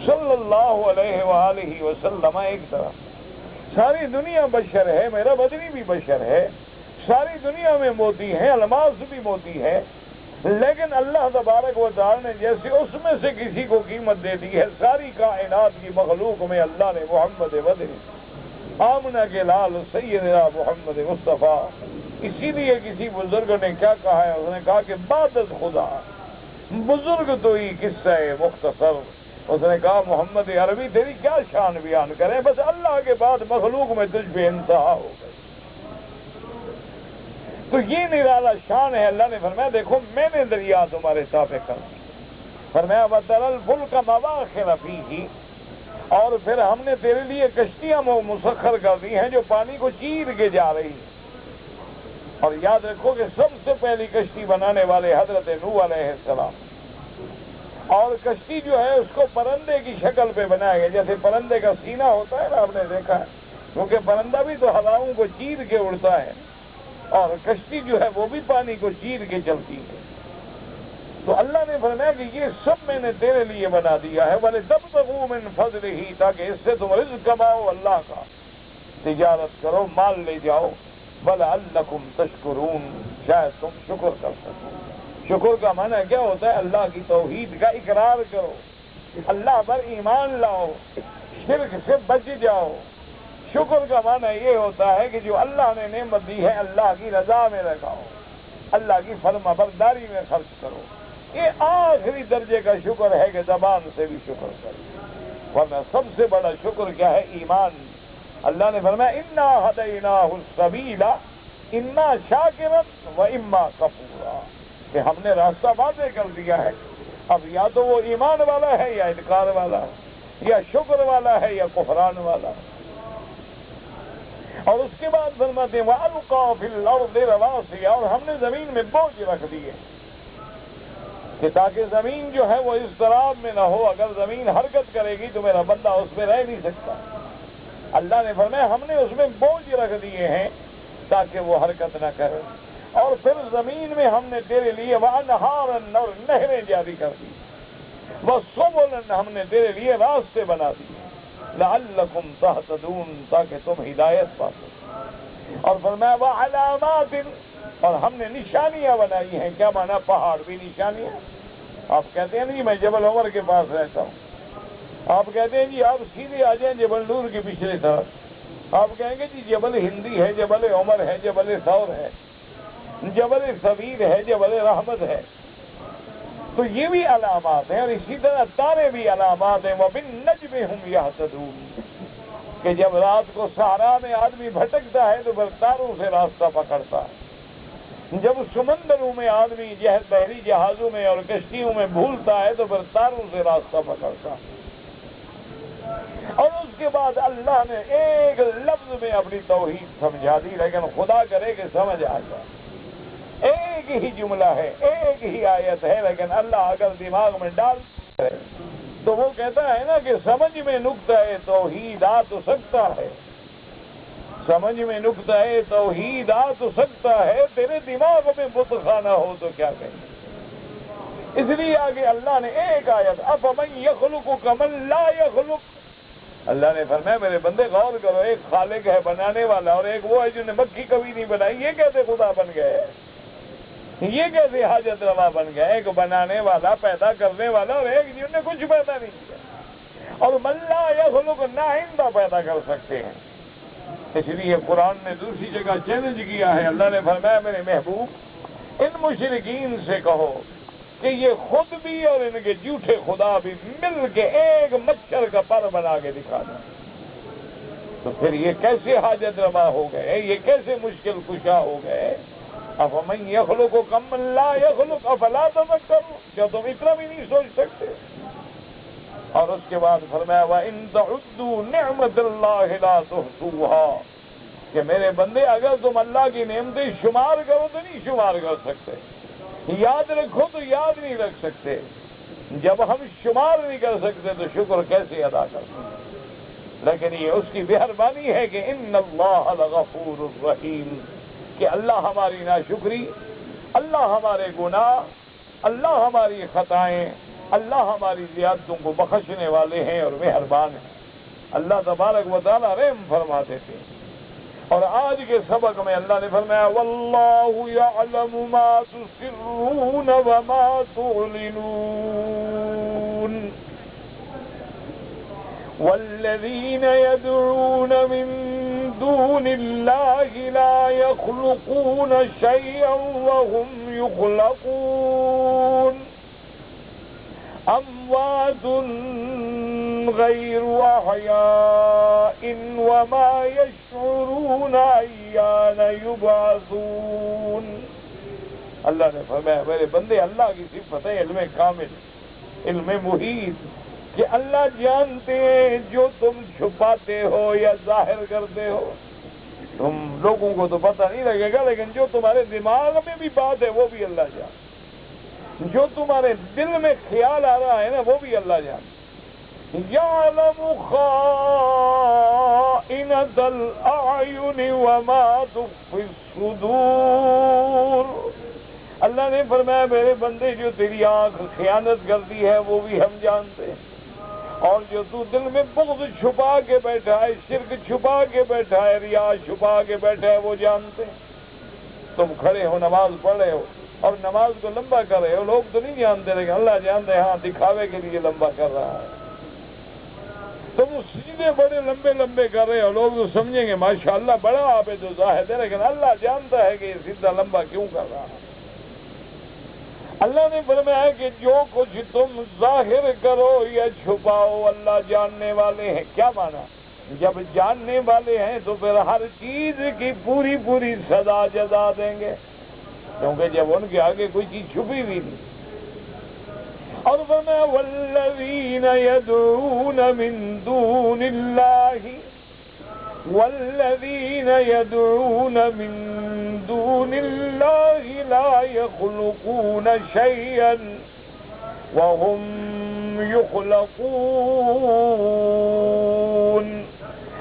صلی اللہ علیہ وآلہ وسلم ایک طرف۔ ساری دنیا بشر ہے، میرا بدنی بھی بشر ہے، ساری دنیا میں موتی ہیں، الماس بھی موتی ہے، لیکن اللہ تبارک و تعالی نے جیسے اس میں سے کسی کو قیمت دے دی ہے، ساری کائنات کی مخلوق میں اللہ نے محمد بدنی آمنہ کے لال سیدنا محمد مصطفیٰ۔ اسی لیے کسی بزرگ نے کیا کہا ہے، اس نے کہا کہ بعد از خدا بزرگ تو ہی قصہ ہے مختصر، اس نے کہا محمد عربی تیری کیا شان بیان کریں، بس اللہ کے بعد مخلوق میں تجھ پہ انتہا ہو گئی۔ تو یہ نرالا شان ہے۔ اللہ نے فرمایا دیکھو میں نے دریا تمہارے تابع کر دی، فرمایا وَتَرَى الْفُلْكَ مَوَاخِرَ فِيهِ، اور پھر ہم نے تیرے لیے کشتیاں مسخر کر دی ہیں جو پانی کو چیر کے جا رہی ہیں۔ اور یاد رکھو کہ سب سے پہلی کشتی بنانے والے حضرت نوح علیہ السلام، اور کشتی جو ہے اس کو پرندے کی شکل پہ بنایا گیا، جیسے پرندے کا سینہ ہوتا ہے نا، آپ نے دیکھا ہے، کیونکہ پرندہ بھی تو ہواؤں کو چیر کے اڑتا ہے، اور کشتی جو ہے وہ بھی پانی کو چیر کے چلتی ہے۔ تو اللہ نے فرمایا کہ یہ سب میں نے تیرے لیے بنا دیا ہے، وَلِتَبْتَغُوا مِنْ فَضْلِهِ، تاکہ اس سے تم رزق کماؤ، اللہ کا تجارت کرو، مال لے جاؤ، وَلَعَلَّكُمْ تَشْكُرُونَ، شاید تم شکر کر سکو۔ شکر کا معنی کیا ہوتا ہے؟ اللہ کی توحید کا اقرار کرو، اللہ پر ایمان لاؤ، شرک سے بچ جاؤ، شکر کا معنی یہ ہوتا ہے کہ جو اللہ نے نعمت دی ہے اللہ کی رضا میں لگاؤ، اللہ کی فرما برداری میں خرچ کرو۔ یہ آخری درجے کا شکر ہے کہ زبان سے بھی شکر کرو، ورنہ سب سے بڑا شکر کیا ہے؟ ایمان۔ اللہ نے فرمایا انا ہدیناہ السبیل اما شاکرا و اما کفورا، کہ ہم نے راستہ واضح کر دیا ہے، اب یا تو وہ ایمان والا ہے یا انکار والا ہے، یا شکر والا ہے یا کفران والا ہے۔ اور اس کے بعد فرماتے ہیں وَأَلْقَىٰ فِي الْأَرْضِ رَوَاسِيَ، اور ہم نے زمین میں بوجھ رکھ دیے کہ تاکہ زمین جو ہے وہ اضطراب میں نہ ہو، اگر زمین حرکت کرے گی تو میرا بندہ اس میں رہ نہیں سکتا۔ اللہ نے فرمایا ہم نے اس میں بوجھ رکھ دیے ہیں تاکہ وہ حرکت نہ کرے، اور پھر زمین میں ہم نے تیرے لیے وَأَنْهَارًا، اور نہریں جاری کر دی، وَسُبُلًا، ہم نے تیرے لیے راستے بنا دیے، لَعَلَّكُمْ تَهْتَدُونَ، تاکہ تم ہدایت پا سکو۔ اور فرمایا وَعَلَامَاتٍ، اور ہم نے نشانیاں بنائی ہیں۔ کیا مانا؟ پہاڑ بھی نشانیاں۔ آپ کہتے ہیں نہیں میں جبل عمر کے پاس رہتا ہوں، آپ کہتے ہیں جی آپ سیدھے آ جائیں جبل نور کی پچھلی طرف، آپ کہیں گے جی جبل ہندی ہے، جبل عمر ہے، جبل ثور ہے، جبل سبیر ہے، جبل رحمت ہے، تو یہ بھی علامات ہیں۔ اور اسی طرح تارے بھی علامات ہیں، وَبِالنَّجْمِ هُمْ يَهْتَدُونَ، کہ جب رات کو صحرا میں آدمی بھٹکتا ہے تو پھر تاروں سے راستہ پکڑتا ہے، جب سمندروں میں آدمی بحری جہازوں میں اور کشتیوں میں بھولتا ہے تو پھر تاروں سے راستہ پکڑتا ہے۔ اور اس کے بعد اللہ نے ایک لفظ میں اپنی توحید سمجھا دی، لیکن خدا کرے کہ سمجھ آ جائے۔ ایک ہی جملہ ہے، ایک ہی آیت ہے، لیکن اللہ اگر دماغ میں ڈال تو وہ کہتا ہے نا کہ سمجھ میں نقطہ توحید آ تو سکتا ہے، سمجھ میں نقطہ توحید آ تو سکتا ہے، تیرے دماغ میں بت خانہ ہو تو کیا کہیں۔ اس لیے آگے اللہ نے ایک آیت افمن یخلق کمن لا یخلق، اللہ نے فرمایا میرے بندے غور کرو، ایک خالق ہے بنانے والا اور ایک وہ ہے جس نے مکھی کبھی نہیں بنائی، یہ کیسے خدا بن گئے؟ یہ کیسے حاجت روا بن گئے؟ ایک بنانے والا، پیدا کرنے والا، اور ایک جس نے کچھ پیدا نہیں کیا، اور من لا یخلق، نہ آئندہ پیدا کر سکتے ہیں۔ اس لیے قرآن نے دوسری جگہ چیلنج کیا ہے، اللہ نے فرمایا میرے محبوب ان مشرکین سے کہو کہ یہ خود بھی اور ان کے جھوٹے خدا بھی مل کے ایک مچھر کا پر بنا کے دکھا دیں، تو پھر یہ کیسے حاجت روا ہو گئے، یہ کیسے مشکل کشا ہو گئے۔ افمن یخلق کمن لا یخلق افلا تذکرون، کیا تم اتنا بھی نہیں سوچ سکتے؟ اور اس کے بعد فرمایا وَإِن تَعُدُّوا نِعْمَةَ اللَّهِ لَا تُحْصُوهَا، کہ میرے بندے اگر تم اللہ کی نعمتیں شمار کرو تو نہیں شمار کر سکتے، یاد رکھو تو یاد نہیں رکھ سکتے۔ جب ہم شمار نہیں کر سکتے تو شکر کیسے ادا کر سکتے؟ لیکن یہ اس کی مہربانی ہے کہ ان اللہ لغفور الرحیم، کہ اللہ ہماری ناشکری، اللہ ہمارے گناہ، اللہ ہماری خطائیں، اللہ ہماری زیادتوں کو بخشنے والے ہیں اور مہربان ہیں۔ اللہ تبارک و تعالی رحم فرما دیتے ہیں۔ اور آج کے سبق میں اللہ نے فرمایا واللہ یعلم ما تسرون وما تعلنون والذین یدعون من دون اللہ لا یخلقون شیئا وهم یخلقون اموات غیر احیاء وما یشعرون ایان یبعثون۔ اللہ نے فرمایا میرے بندے اللہ کی صفت ہے علم کامل، علم محیط، کہ اللہ جانتے ہیں جو تم چھپاتے ہو یا ظاہر کرتے ہو۔ تم لوگوں کو تو پتہ نہیں لگے گا، لیکن جو تمہارے دماغ میں بھی بات ہے وہ بھی اللہ جانتا، جو تمہارے دل میں خیال آ رہا ہے نا وہ بھی اللہ جانتا۔ یعلم خائنۃ الاعین وما تخفی الصدور۔ اللہ نے فرمایا میرے بندے جو تیری آنکھ خیانت کرتی ہے وہ بھی ہم جانتے ہیں، اور جو تو دل میں بغض چھپا کے بیٹھا ہے، شرک چھپا کے بیٹھا ہے، ریا چھپا کے بیٹھا ہے وہ جانتے ہیں۔ تم کھڑے ہو نماز پڑھ رہے ہو اور نماز کو لمبا کر رہے ہو، لوگ تو نہیں جانتے لیکن اللہ جانتے ہیں، ہاں دکھاوے کے لیے لمبا کر رہا ہے۔ تم سیدھے بڑے لمبے لمبے کر رہے ہو، لوگ تو سمجھیں گے ماشاءاللہ بڑا عابد و زاہد ہے، لیکن اللہ جانتا ہے کہ یہ سیدھا لمبا کیوں کر رہا ہے۔ اللہ نے فرمایا کہ جو کچھ تم ظاہر کرو یا چھپاؤ اللہ جاننے والے ہیں۔ کیا مانا؟ جب جاننے والے ہیں تو پھر ہر چیز کی پوری پوری سزا جزا دیں گے، کیونکہ جب ان کے آگے کوئی چیز چھپی بھی نہیں۔ اور فرمایا والذین یدعون من دون اللہ والذین یدعون من دون اللہ لا یخلقون شیئا وهم یخلقون۔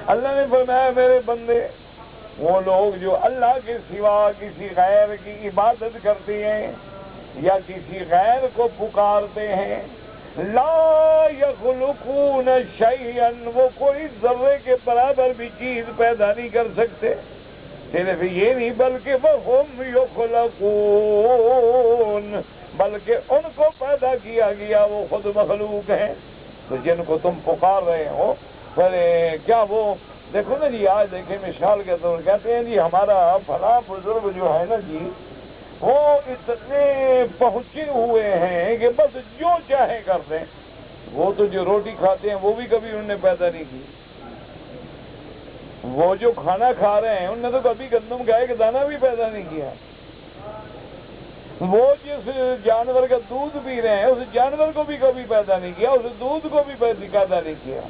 اللہ نے فرمایا میرے بندے، وہ لوگ جو اللہ کے سوا کسی غیر کی عبادت کرتے ہیں یا کسی غیر کو پکارتے ہیں، لا یخلقون شیئا، وہ کوئی ذرے کے برابر بھی چیز پیدا نہیں کر سکتے۔ صرف یہ نہیں بلکہ وہم یخلقون، بلکہ ان کو پیدا کیا گیا وہ خود مخلوق ہیں۔ تو جن کو تم پکار رہے ہو، کیا وہ دیکھو نا جی، آج دیکھیں مثال کے طور کہتے ہیں جی ہمارا فلاں بزرگ جو ہے نا جی، وہ اتنے پہنچے ہوئے ہیں کہ بس جو چاہے کر دیں۔ وہ تو جو روٹی کھاتے ہیں وہ بھی کبھی انہوں نے پیدا نہیں کی، وہ جو کھانا کھا رہے ہیں انہوں نے تو کبھی گندم کا ایک دانہ بھی پیدا نہیں کیا، وہ جس جانور کا دودھ پی رہے ہیں اس جانور کو بھی کبھی پیدا نہیں کیا، اس دودھ کو بھی پیدا نہیں کیا،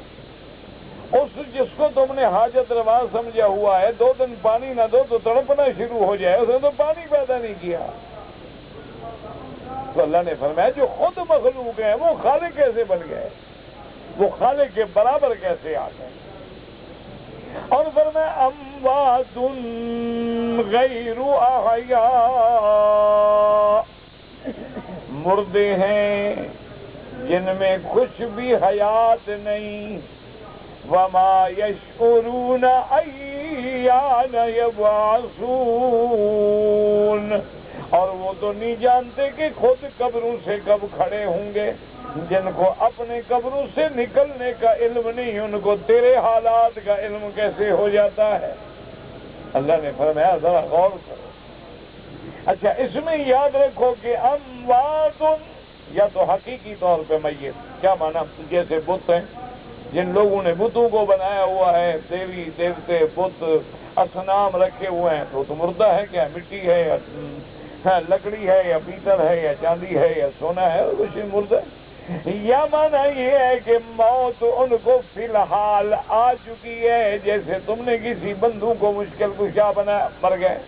اس جس کو تم نے حاجت روا سمجھا ہوا ہے 2 دن پانی نہ دو تو تڑپنا شروع ہو جائے، اس نے تو پانی پیدا نہیں کیا۔ تو اللہ نے فرمایا جو خود مخلوق ہیں وہ خالق کیسے بن گئے، وہ خالق کے برابر کیسے آ گئے۔ اور فرمایا اموات غیر احیاء، مردے ہیں جن میں کچھ بھی حیات نہیں، وما یشعرون ایان یبعثون، اور وہ تو نہیں جانتے کہ خود قبروں سے کب کھڑے ہوں گے۔ جن کو اپنے قبروں سے نکلنے کا علم نہیں، ان کو تیرے حالات کا علم کیسے ہو جاتا ہے؟ اللہ نے فرمایا ذرا غور کرو۔ اچھا، اس میں یاد رکھو کہ اموات یا تو حقیقی طور پہ میت، کیا مانا؟ جیسے بت ہیں، جن لوگوں نے بتوں کو بنایا ہوا ہے، دیوی دیوتے بت اصنام رکھے ہوئے ہیں، تو مردہ ہے کیا؟ مٹی ہے یا لکڑی ہے یا پیتل ہے یا چاندی ہے یا سونا ہے، کچھ مردہ۔ یا مانا یہ ہے کہ موت ان کو فی الحال آ چکی ہے، جیسے تم نے کسی بندوں کو مشکل کشا بنا مر گئے۔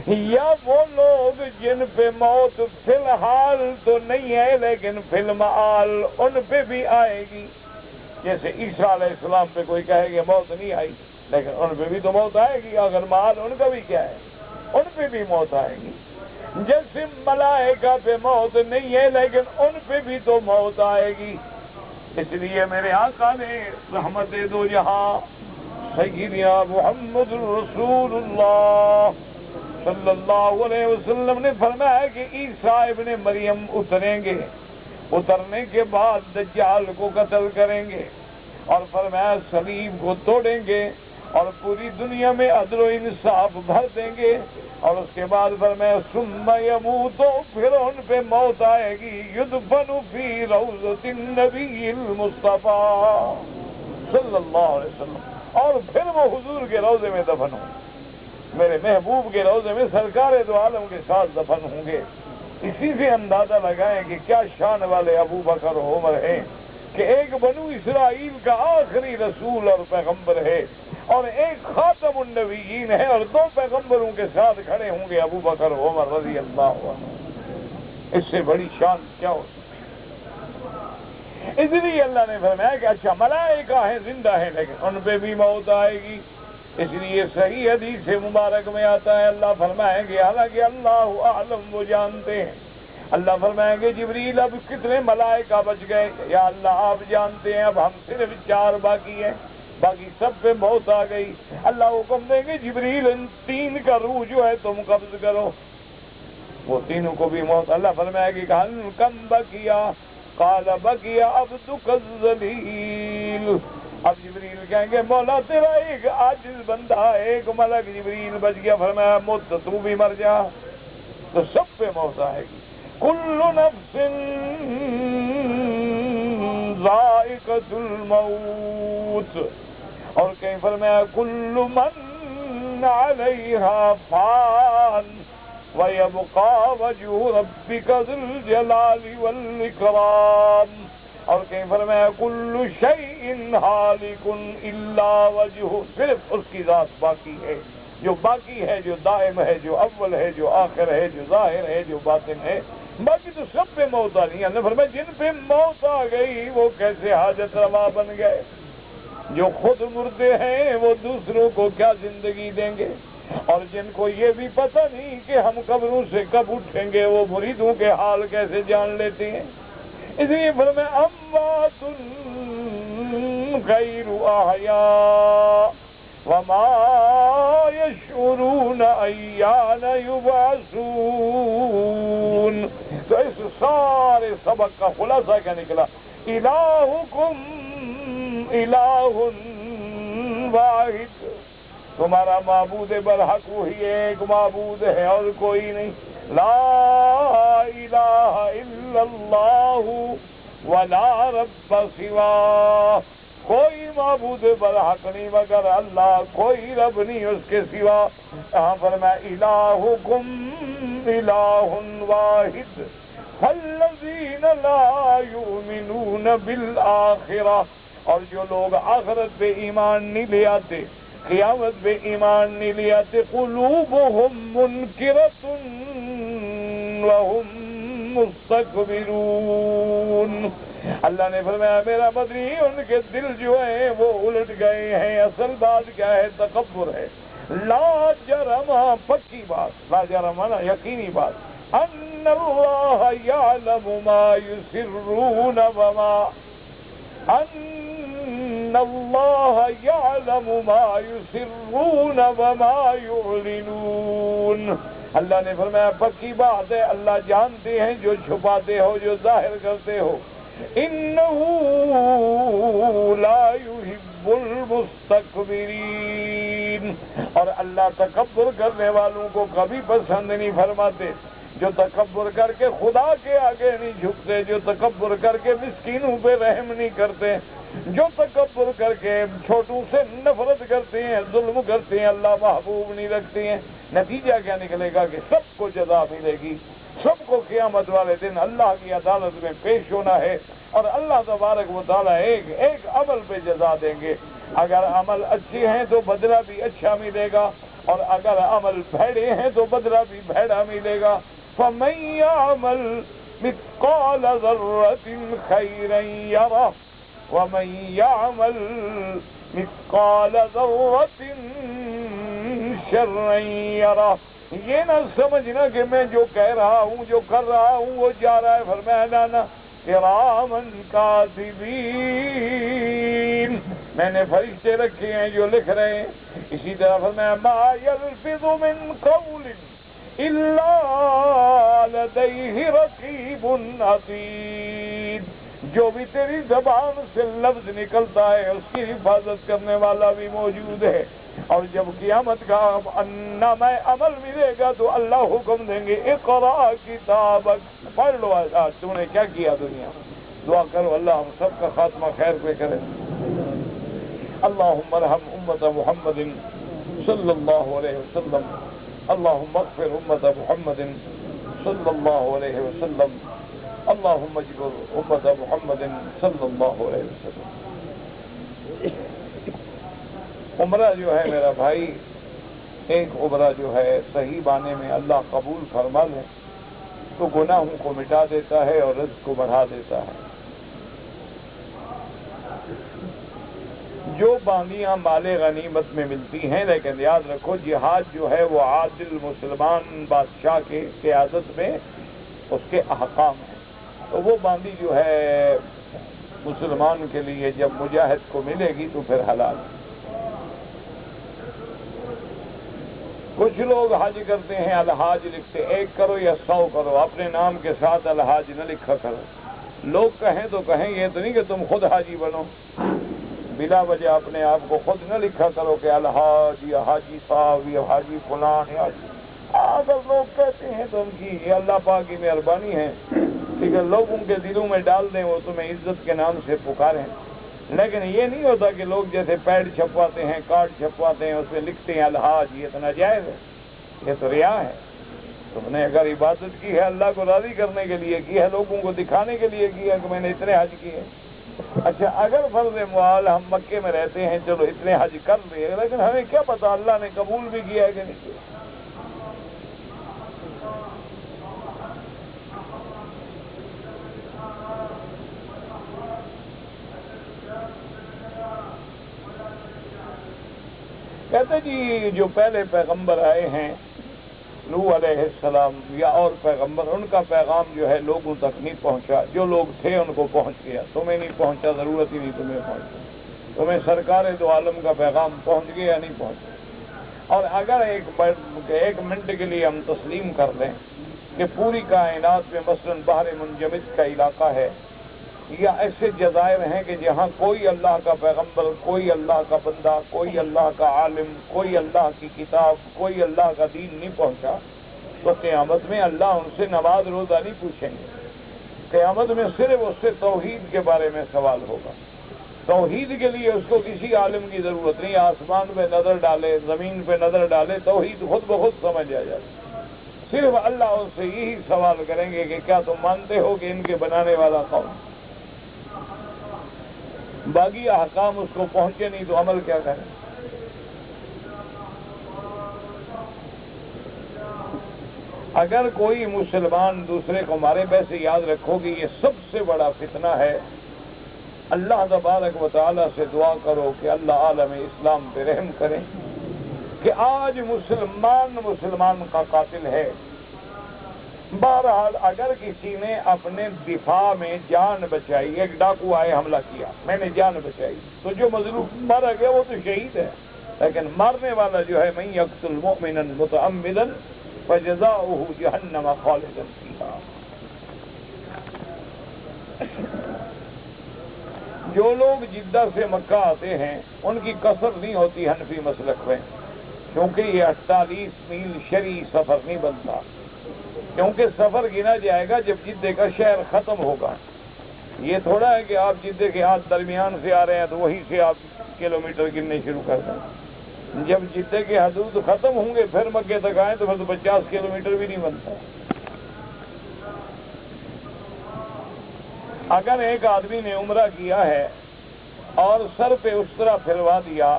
یا وہ لوگ جن پہ موت فی الحال تو نہیں ہے لیکن فی المعال ان پہ بھی آئے گی، جیسے عیسیٰ علیہ السلام پہ کوئی کہے کہ موت نہیں آئی، لیکن ان پہ بھی تو موت آئے گی، اگر معال ان کا بھی کیا ہے، ان پہ بھی موت آئے گی۔ جیسے ملائکہ پہ موت نہیں ہے لیکن ان پہ بھی تو موت آئے گی۔ اس لیے میرے آقا نے رحمت دو جہاں سیدنا محمد رسول اللہ صلی اللہ علیہ وسلم نے فرمایا کہ عیسیٰ ابن مریم اتریں گے، اترنے کے بعد دجال کو قتل کریں گے، اور فرمایا صلیب کو توڑیں گے اور پوری دنیا میں عدل و انصاف بھر دیں گے، اور اس کے بعد فرمایا ثم یموت، پھر ان پہ موت آئے گی، یدفن فی روضۃ النبی المصطفیٰ صلی اللہ علیہ وسلم، اور پھر وہ حضور کے روضے میں دفن ہوں گے، میرے محبوب کے روضے میں سرکار دو عالم کے ساتھ دفن ہوں گے۔ اسی سے اندازہ لگائیں کہ کیا شان والے ابو بکر و عمر ہیں کہ ایک بنو اسرائیل کا آخری رسول اور پیغمبر ہے، اور ایک خاتم النبیین ہے، اور 2 پیغمبروں کے ساتھ کھڑے ہوں گے ابو بکر و عمر رضی اللہ عنہ۔ اس سے بڑی شان کیا ہو سکتی؟ اس لیے اللہ نے فرمایا کہ اچھا ملائکہ ہیں، زندہ ہیں، لیکن ان پہ بھی موت آئے گی۔ اس لیے صحیح حدیث مبارک میں آتا ہے، اللہ فرمائیں گے، حالانکہ اللہ اعلم، وہ جانتے ہیں، اللہ فرمائیں گے جبریل اب کتنے ملائکہ بچ گئے؟ یا اللہ آپ جانتے ہیں، اب ہم صرف 4 باقی ہیں، باقی سب پہ موت آ گئی۔ اللہ حکم دیں گے جبریل ان 3 کا روح جو ہے تم قبض کرو، وہ 3 کو بھی موت۔ اللہ فرمائے گی کہ کم بکیا، قال بکیا عبدک الذلیل، اب جبریل کہیں گے مولا تیرا ایک عاجز بندہ ایک ملک جبریل بچ گیا، فرمایا مت تو بھی مر جا، تو سب پہ موت آئے گی۔ کل نفس ذائقۃ الموت، اور کہیں فرمایا کل من علیہا فان وَيَبْقَى وَجْهُ رَبِّكَ ذُو الْجَلَالِ وَالْإِكْرَامِ، اور کہیں فرمایا کُلُّ شَيْءٍ هَالِكٌ إِلَّا وَجْهُهُ، صرف اس کی ذات باقی ہے، جو باقی ہے، جو دائم ہے، جو اول ہے، جو آخر ہے، جو ظاہر ہے، جو باطن ہے، باقی تو سب پہ موت آ رہی ہے۔ اللہ فرمایا جن پہ موت آ گئی وہ کیسے حاجت روا بن گئے، جو خود مردے ہیں وہ دوسروں کو کیا زندگی دیں گے، اور جن کو یہ بھی پتہ نہیں کہ ہم قبروں سے کب اٹھیں گے وہ مریدوں کے حال کیسے جان لیتے ہیں۔ اس لیے فرمایا اموات غیر احیاء وما یشعرون ایان یبعثون۔ تو اس سارے سبق کا خلاصہ کیا نکلا؟ الہکم الہ واحد، تمہارا معبود برحق وہی ایک معبود ہے اور کوئی نہیں۔ لا الہ الا اللہ ولا رب سوا، کوئی معبود برحق نہیں مگر اللہ، کوئی رب نہیں اس کے سوا۔ یہاں فرمایا الہکم الہ واحد فالذین لا یؤمنون بالآخرہ، اور جو لوگ آخرت پہ ایمان نہیں لے آتے، قیامت پہ ایمان نہیں لے آتے، قلوبہم منکرۃ وہم مستکبرون۔ اللہ نے فرمایا میرا مدنی ان کے دل جو ہیں وہ الٹ گئے ہیں۔ اصل بات کیا ہے؟ تکبر ہے۔ لا جرم، پکی بات، لا جرم نا یقینی بات، ان اللہ یعلم ما یسرون وما ان اللہ یعلم ما یسرون وما یعلنون۔ اللہ نے فرمایا پکی بات ہے، اللہ جانتے ہیں جو چھپاتے ہو جو ظاہر کرتے ہو۔ انہ لا یحب المستکبرین، اور اللہ تکبر کرنے والوں کو کبھی پسند نہیں فرماتے، جو تکبر کر کے خدا کے آگے نہیں جھکتے، جو تکبر کر کے مسکینوں پہ رحم نہیں کرتے، جو تکبر کر کے چھوٹوں سے نفرت کرتے ہیں، ظلم کرتے ہیں، اللہ محبوب نہیں رکھتے ہیں۔ نتیجہ کیا نکلے گا کہ سب کو جزا ملے گی، سب کو قیامت والے دن اللہ کی عدالت میں پیش ہونا ہے، اور اللہ تبارک و تعالیٰ ایک ایک عمل پہ جزا دیں گے۔ اگر عمل اچھے ہیں تو بدلہ بھی اچھا ملے گا، اور اگر عمل بھیڑے ہیں تو بدلہ بھی بھیڑا ملے گا۔ فَمَن يَعْمَلْ مِثْقَالَ ذَرَّةٍ خَيْرًا يَرَهُ وَمَن يَعْمَلْ مِثْقَالَ ذَرَّةٍ شَرًّا يَرَهُ۔ یہ نہ سمجھنا کہ میں جو کہہ رہا ہوں جو کر رہا ہوں وہ جا رہا ہے، فرمایا نا کرامن کاتبین، میں نے فرشتے رکھے ہیں جو لکھ رہے ہیں۔ اسی طرح فرمایا ما یلفظ من قول الا لدیہ رقیب عتید، جو بھی تیری زبان سے لفظ نکلتا ہے اس کی حفاظت کرنے والا بھی موجود ہے۔ اور جب قیامت کا نامہ عمل ملے گا تو اللہ حکم دیں گے اقرا کتابک، پڑھ لو آج تم نے کیا کیا دنیا میں۔ دعا کرو اللہ ہم سب کا خاتمہ خیر پہ کرے۔ اللہم ارحم امت محمد صلی اللہ علیہ وسلم، اللہم اغفر امت محمد صلی اللہ علیہ وسلم، اللہم اجبر امت محمد صلی اللہ علیہ وسلم۔ عمرہ جو ہے میرا بھائی، ایک عمرہ جو ہے صحیح معنی میں اللہ قبول فرما لے تو گناہوں کو مٹا دیتا ہے اور رزق کو بڑھا دیتا ہے۔ جو باندیاں مال غنیمت میں ملتی ہیں، لیکن یاد رکھو جہاد جو ہے وہ عادل مسلمان بادشاہ کے قیادت میں اس کے احکام ہیں، تو وہ باندی جو ہے مسلمان کے لیے جب مجاہد کو ملے گی تو پھر حلال ہے۔ کچھ لوگ حج کرتے ہیں الحاج لکھتے، 1 کرو یا 100 کرو، اپنے نام کے ساتھ الحاج نہ لکھا کرو۔ لوگ کہیں تو کہیں، یہ تو نہیں کہ تم خود حاجی بنو۔ بلا وجہ اپنے آپ کو خود نہ لکھا کرو کہ الحاج یا حاجی صاحب یا حاجی فلان یا اگر لوگ کہتے ہیں تو ان کی یہ اللہ پاک کی مہربانی ہے، ٹھیک ہے، لوگ ان کے دلوں میں ڈال دیں، وہ تمہیں عزت کے نام سے پکاریں، لیکن یہ نہیں ہوتا کہ لوگ جیسے پیڈ چھپواتے ہیں، کارڈ چھپواتے ہیں، اس میں لکھتے ہیں الحاج، یہ تو ناجائز ہے، یہ تو ریا ہے۔ تم نے اگر عبادت کی ہے اللہ کو راضی کرنے کے لیے کی ہے، لوگوں کو دکھانے کے لیے کی ہے کہ میں نے اتنے حج کیے۔ اچھا اگر فرض محال ہم مکے میں رہتے ہیں، چلو اتنے حج کر لیے، لیکن ہمیں کیا پتا اللہ نے قبول بھی کیا ہے کہ نہیں کیا۔ کہتے جی جو پہلے پیغمبر آئے ہیں نوح علیہ السلام یا اور پیغمبر، ان کا پیغام جو ہے لوگوں تک نہیں پہنچا، جو لوگ تھے ان کو پہنچ گیا، تمہیں نہیں پہنچا، ضرورت ہی نہیں تمہیں پہنچا، تمہیں سرکار دو عالم کا پیغام پہنچ گیا یا نہیں پہنچا۔ اور اگر ایک منٹ کے لیے ہم تسلیم کر لیں کہ پوری کائنات میں مثلا بحر منجمد کا علاقہ ہے یا ایسے جزائر ہیں کہ جہاں کوئی اللہ کا پیغمبر، کوئی اللہ کا بندہ، کوئی اللہ کا عالم، کوئی اللہ کی کتاب، کوئی اللہ کا دین نہیں پہنچا، تو قیامت میں اللہ ان سے نماز روزہ نہیں پوچھیں گے۔ قیامت میں صرف اس سے توحید کے بارے میں سوال ہوگا۔ توحید کے لیے اس کو کسی عالم کی ضرورت نہیں، آسمان پہ نظر ڈالے، زمین پہ نظر ڈالے، توحید خود بخود سمجھ آ جائے۔ صرف اللہ ان سے یہی سوال کریں گے کہ کیا تم مانتے ہو کہ ان کے بنانے والا کون؟ باقی احکام اس کو پہنچے نہیں تو عمل کیا کریں؟ اگر کوئی مسلمان دوسرے کو مارے، ویسے یاد رکھو کہ یہ سب سے بڑا فتنہ ہے۔ اللہ تبارک و تعالیٰ سے دعا کرو کہ اللہ عالم اسلام پہ رحم کرے کہ آج مسلمان کا قاتل ہے۔ بہرحال اگر کسی نے اپنے دفاع میں جان بچائی، ایک ڈاکو آئے حملہ کیا، میں نے جان بچائی، تو جو مظلوم مارا گیا وہ تو شہید ہے، لیکن مارنے والا جو ہے من یقتل مؤمنا متعمدا فجزاؤہ جہنم خالدا فیہا۔ جو لوگ جدہ سے مکہ آتے ہیں ان کی کثر نہیں ہوتی حنفی مسلک میں، کیونکہ یہ 48 میل شرعی سفر نہیں بنتا، کیونکہ سفر گنا جائے گا جب جدے کا شہر ختم ہوگا۔ یہ تھوڑا ہے کہ آپ جدے کے ہاتھ درمیان سے آ رہے ہیں تو وہیں سے آپ کلومیٹر گننے شروع کر دیں۔ جب جدے کے حدود ختم ہوں گے پھر مکے تک آئیں تو پھر تو 50 کلومیٹر بھی نہیں بنتا۔ اگر ایک آدمی نے عمرہ کیا ہے اور سر پہ اس طرح پھروا دیا،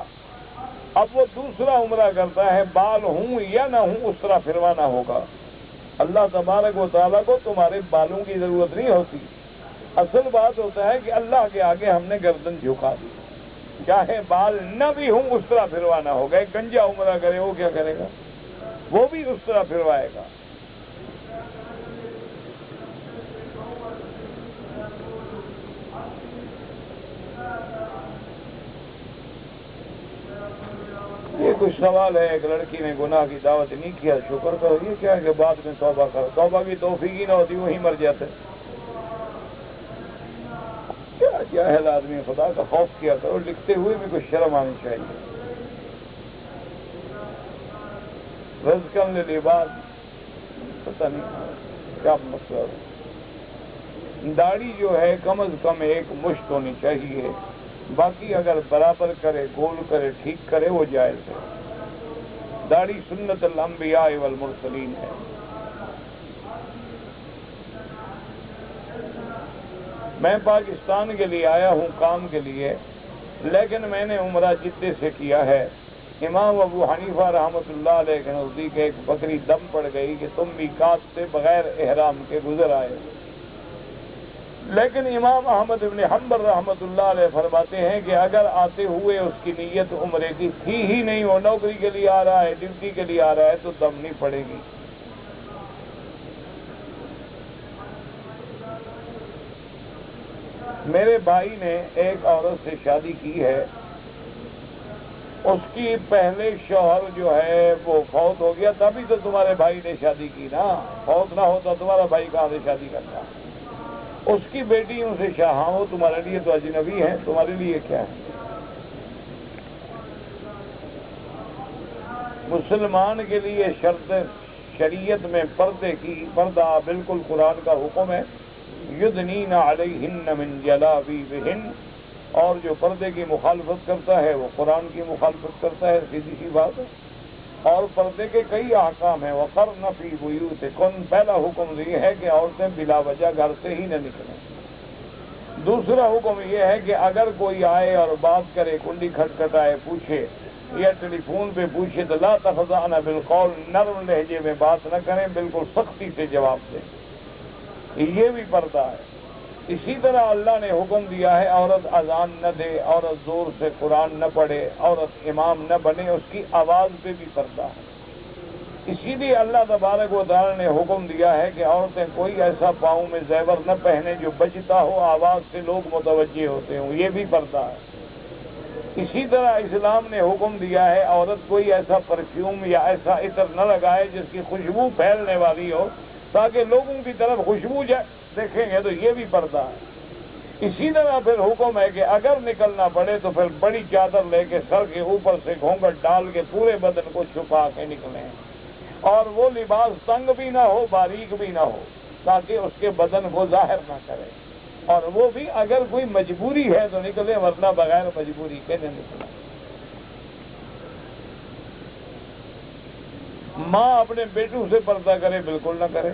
اب وہ دوسرا عمرہ کرتا ہے، بال ہوں یا نہ ہوں اس طرح پھروانا ہوگا۔ اللہ تبارک و تعالیٰ کو تمہارے بالوں کی ضرورت نہیں ہوتی، اصل بات ہوتا ہے کہ اللہ کے آگے ہم نے گردن جھکا دی، چاہے بال نہ بھی ہوں اس طرح پھروانا ہوگا۔ ایک گنجا عمرہ کرے وہ کیا کرے گا؟ وہ بھی اس طرح پھروائے گا۔ یہ کچھ سوال ہے، ایک لڑکی نے گناہ کی دعوت نہیں کیا، شکر کرو، یہ کیا ہے کہ بعد میں توبہ کرو، توبہ کی توفیق ہی نہ ہوتی وہیں مر جاتے۔ کیا جاہل آدمی، خدا کا خوف کیا کرو، لکھتے ہوئے بھی کچھ شرم آنی چاہیے۔ رزقا للعباد، پتہ نہیں کیا مطلب۔ داڑھی جو ہے کم از کم ایک مشت ہونی چاہیے، باقی اگر برابر کرے، گول کرے، ٹھیک کرے وہ جائز ہے۔ داڑھی سنت الانبیاء والمرسلین ہے۔ میں پاکستان کے لیے آیا ہوں کام کے لیے، لیکن میں نے عمرہ جدے سے کیا ہے۔ امام ابو حنیفہ رحمۃ اللہ علیہ کے نزدیک ایک بکری دم پڑ گئی کہ تم میقات سے بغیر احرام کے گزر آئے، لیکن امام احمد بن حنبل رحمۃ اللہ علیہ فرماتے ہیں کہ اگر آتے ہوئے اس کی نیت عمرے کی تھی ہی نہیں، وہ نوکری کے لیے آ رہا ہے، ڈیوٹی کے لیے آ رہا ہے، تو دم نہیں پڑے گی۔ میرے بھائی نے ایک عورت سے شادی کی ہے، اس کی پہلے شوہر جو ہے وہ فوت ہو گیا، تبھی تو تمہارے بھائی نے شادی کی نا، فوت نہ ہوتا تمہارا بھائی کہاں سے شادی کرتا۔ اس کی بیٹیوں سے ہاں وہ تمہارے لیے تو اجنبی ہے، تمہارے لیے کیا ہے؟ مسلمان کے لیے شرط شریعت میں پردہ بالکل قرآن کا حکم ہے، یدنین علیہن من جلابیبہن، اور جو پردے کی مخالفت کرتا ہے وہ قرآن کی مخالفت کرتا ہے، سیدھی سی بات ہے۔ اور پردے کے کئی احکام ہیں، وقرن فی بیوتکن، پہلا حکم یہ ہے کہ عورتیں بلا وجہ گھر سے ہی نہ نکلیں۔ دوسرا حکم یہ ہے کہ اگر کوئی آئے اور بات کرے، کنڈی کھٹکھٹائے، پوچھے یا ٹیلی فون پہ پوچھے تو لا تخضعن بالقول، نرم لہجے میں بات نہ کریں، بالکل سختی سے جواب دیں، یہ بھی پردہ ہے۔ اسی طرح اللہ نے حکم دیا ہے عورت اذان نہ دے، عورت زور سے قرآن نہ پڑھے، عورت امام نہ بنے، اس کی آواز پہ بھی پردہ ہے۔ اسی لیے اللہ تبارک و تعالی نے حکم دیا ہے کہ عورتیں کوئی ایسا پاؤں میں زیور نہ پہنے جو بجتا ہو، آواز سے لوگ متوجہ ہوتے ہوں، یہ بھی پردہ ہے۔ اسی طرح اسلام نے حکم دیا ہے عورت کوئی ایسا پرفیوم یا ایسا عطر نہ لگائے جس کی خوشبو پھیلنے والی ہو، تاکہ لوگوں کی طرف خوشبو دیکھیں گے تو یہ بھی پردہ ہے۔ اسی طرح پھر حکم ہے کہ اگر نکلنا پڑے تو پھر بڑی چادر لے کے سر کے اوپر سے گھونگھٹ ڈال کے پورے بدن کو چھپا کے نکلیں، اور وہ لباس تنگ بھی نہ ہو، باریک بھی نہ ہو، تاکہ اس کے بدن کو ظاہر نہ کرے، اور وہ بھی اگر کوئی مجبوری ہے تو نکلے، ورنہ بغیر مجبوری کے نہ نکلے۔ ماں اپنے بیٹوں سے پردہ کرے، بالکل نہ کرے۔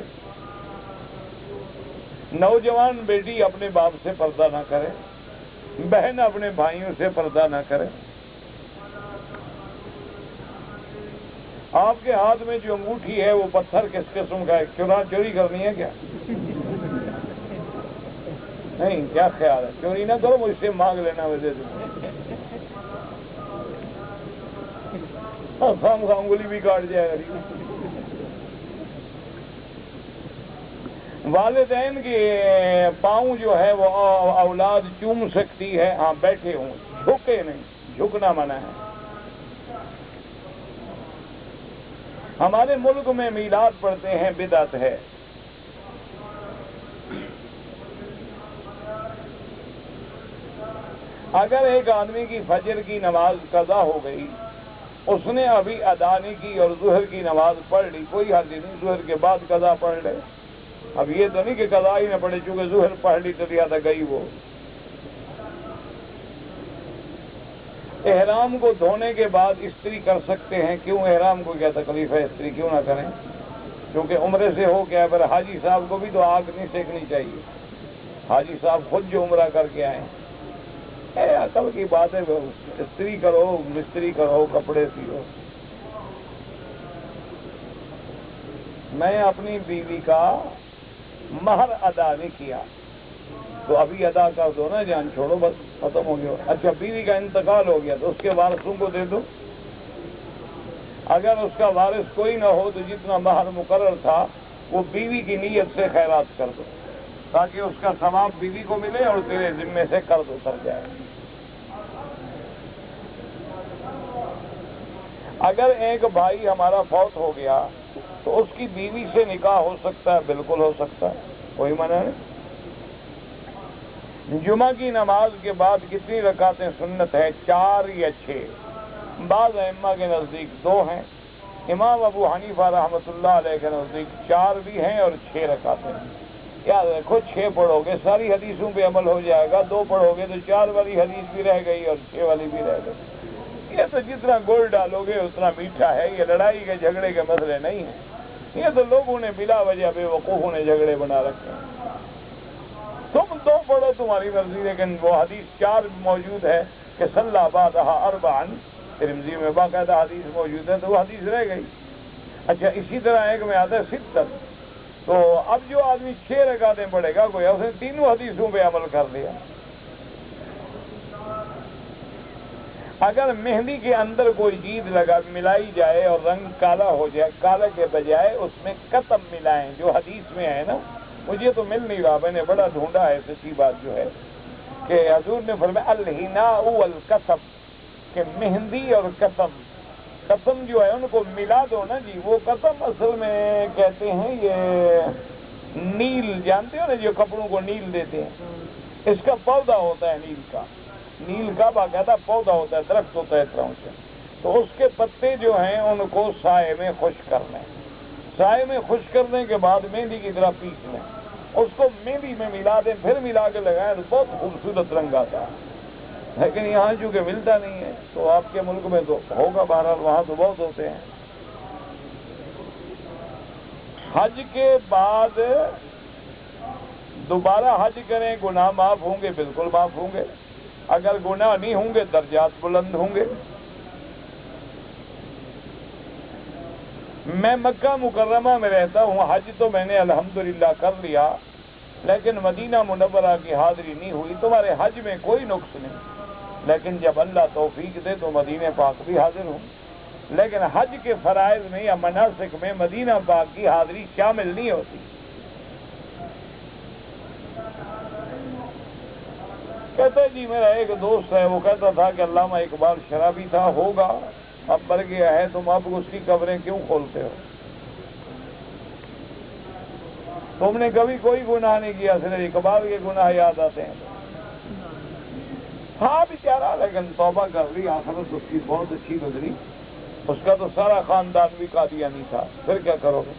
نوجوان بیٹی اپنے باپ سے پردہ نہ کرے، بہن اپنے بھائیوں سے پردہ نہ کرے۔ آپ کے ہاتھ میں جو انگوٹھی ہے وہ پتھر کس قسم کا ہے؟ چوری کرنی ہے کیا؟ نہیں، کیا خیال ہے؟ چوری نہ کرو، مجھ سے مانگ لینا، میں دے دوں۔ خام خواہ انگلی بھی کاٹ جائے گا۔ والدین کے پاؤں جو ہے وہ اولاد چوم سکتی ہے، ہاں بیٹھے ہوں، جھکے نہیں، جھکنا منع ہے۔ ہمارے ملک میں میلاد پڑھتے ہیں، بدعت ہے۔ اگر ایک آدمی کی فجر کی نماز قضا ہو گئی، اس نے ابھی ادا نہیں کی اور ظہر کی نماز پڑھ لی، کوئی حرج نہیں، ظہر کے بعد قضا پڑھ لے۔ اب یہ تو نہیں کہ قضا ہی نہ پڑے، چونکہ ظہر پڑھ لی تو لیا گئی وہ۔ احرام کو دھونے کے بعد استری کر سکتے ہیں، کیوں؟ احرام کو کیا تکلیف ہے؟ استری کیوں نہ کریں؟ کیونکہ عمرے سے ہو گیا، پر حاجی صاحب کو بھی تو آگ نہیں سینکنی چاہیے۔ حاجی صاحب خود جو عمرہ کر کے آئے، عقل کی بات ہے، استری کرو، مستری کرو، کپڑے سیو۔ میں اپنی بیوی کا مہر ادا نہیں کیا تو ابھی ادا کر دو نا، جان چھوڑو، بس ختم ہو گیا۔ اچھا، بیوی کا انتقال ہو گیا تو اس کے وارثوں کو دے دو۔ اگر اس کا وارث کوئی نہ ہو تو جتنا مہر مقرر تھا وہ بیوی کی نیت سے خیرات کر دو، تاکہ اس کا ثواب بیوی کو ملے اور تیرے ذمے سے قرض اتر جائے۔ اگر ایک بھائی ہمارا فوت ہو گیا تو اس کی بیوی سے نکاح ہو سکتا ہے؟ بالکل ہو سکتا ہے، کوئی منع نہیں۔ جمعہ کی نماز کے بعد کتنی رکعتیں سنت ہے؟ 4 یا 6؟ بعض ائمہ کے نزدیک 2 ہیں، امام ابو حنیفہ رحمۃ اللہ علیہ کے نزدیک 4 بھی ہیں اور 6 رکعتیں ہیں۔ یاد رکھو، 6 پڑھو گے ساری حدیثوں پہ عمل ہو جائے گا، 2 پڑھو گے تو 4 والی حدیث بھی رہ گئی اور 6 والی بھی رہ گئی۔ یہ تو جتنا گول ڈالو گے اتنا میٹھا ہے، یہ لڑائی کے جھگڑے کے مسئلے نہیں ہیں، یہ تو لوگوں نے بلا وجہ بے وقوفوں نے جھگڑے بنا رکھے ہیں۔ تم 2 پڑھو، تمہاری مرضی، لیکن وہ حدیث 4 موجود ہے کہ صلی بعدھا 4، ترمذی میں باقاعدہ حدیث موجود ہے، تو وہ حدیث رہ گئی۔ اچھا، اسی طرح ایک میں آتا ہے 6، تو اب جو آدمی 6 رکعتیں پڑھے گا، کوئی اس نے تینوں حدیثوں پہ عمل کر لیا۔ اگر مہندی کے اندر کوئی چیز ملائی جائے اور رنگ کالا ہو جائے، کالے کے بجائے اس میں قطب ملائیں، جو حدیث میں ہے نا، مجھے تو مل نہیں رہا، میں نے بڑا ڈھونڈا ہے، سچی بات جو ہے کہ حضور نے فرمایا الحناء والقطب، کہ مہندی اور قطب جو ہے ان کو ملا دو نا جی۔ وہ قطب اصل میں کہتے ہیں یہ نیل، جانتے ہو نا، جو کپڑوں کو نیل دیتے ہیں، اس کا پودا ہوتا ہے نیل کا باقاعدہ پودا ہوتا ہے، درخت ہوتا ہے اس طرح سے، تو اس کے پتے جو ہیں ان کو سائے میں خشک کر لیں، سائے میں خشک کرنے کے بعد مہندی کی طرح پیس لیں، اس کو مہندی میں ملا دیں، پھر ملا کے لگائیں تو بہت خوبصورت رنگ آتا ہے۔ لیکن یہاں چونکہ ملتا نہیں ہے تو آپ کے ملک میں تو ہوگا، بہرحال وہاں تو بہت ہوتے ہیں۔ حج کے بعد دوبارہ حج کریں، گناہ معاف ہوں گے؟ بالکل معاف ہوں گے۔ اگر گناہ نہیں ہوں گے درجات بلند ہوں گے۔ میں مکہ مکرمہ میں رہتا ہوں، حج تو میں نے الحمدللہ کر لیا، لیکن مدینہ منورہ کی حاضری نہیں ہوئی۔ تمہارے حج میں کوئی نقص نہیں، لیکن جب اللہ توفیق دے تو مدینہ پاک بھی حاضر ہوں۔ لیکن حج کے فرائض میں یا مناسک میں مدینہ پاک کی حاضری شامل نہیں ہوتی۔ کہتا ہے جی میرا ایک دوست ہے، وہ کہتا تھا کہ علامہ اقبال شرابی تھا، ہوگا، اب مر گیا ہے، تم اب اس کی قبریں کیوں کھولتے ہو؟ تم نے کبھی کوئی گناہ نہیں کیا، صرف اقبال کے گناہ یاد آتے ہیں۔ ہاں بیچارہ، لیکن توبہ کر لی، آخرت اس کی بہت اچھی گزری، اس کا تو سارا خاندان بھی قادیانی تھا، پھر کیا کرو گے؟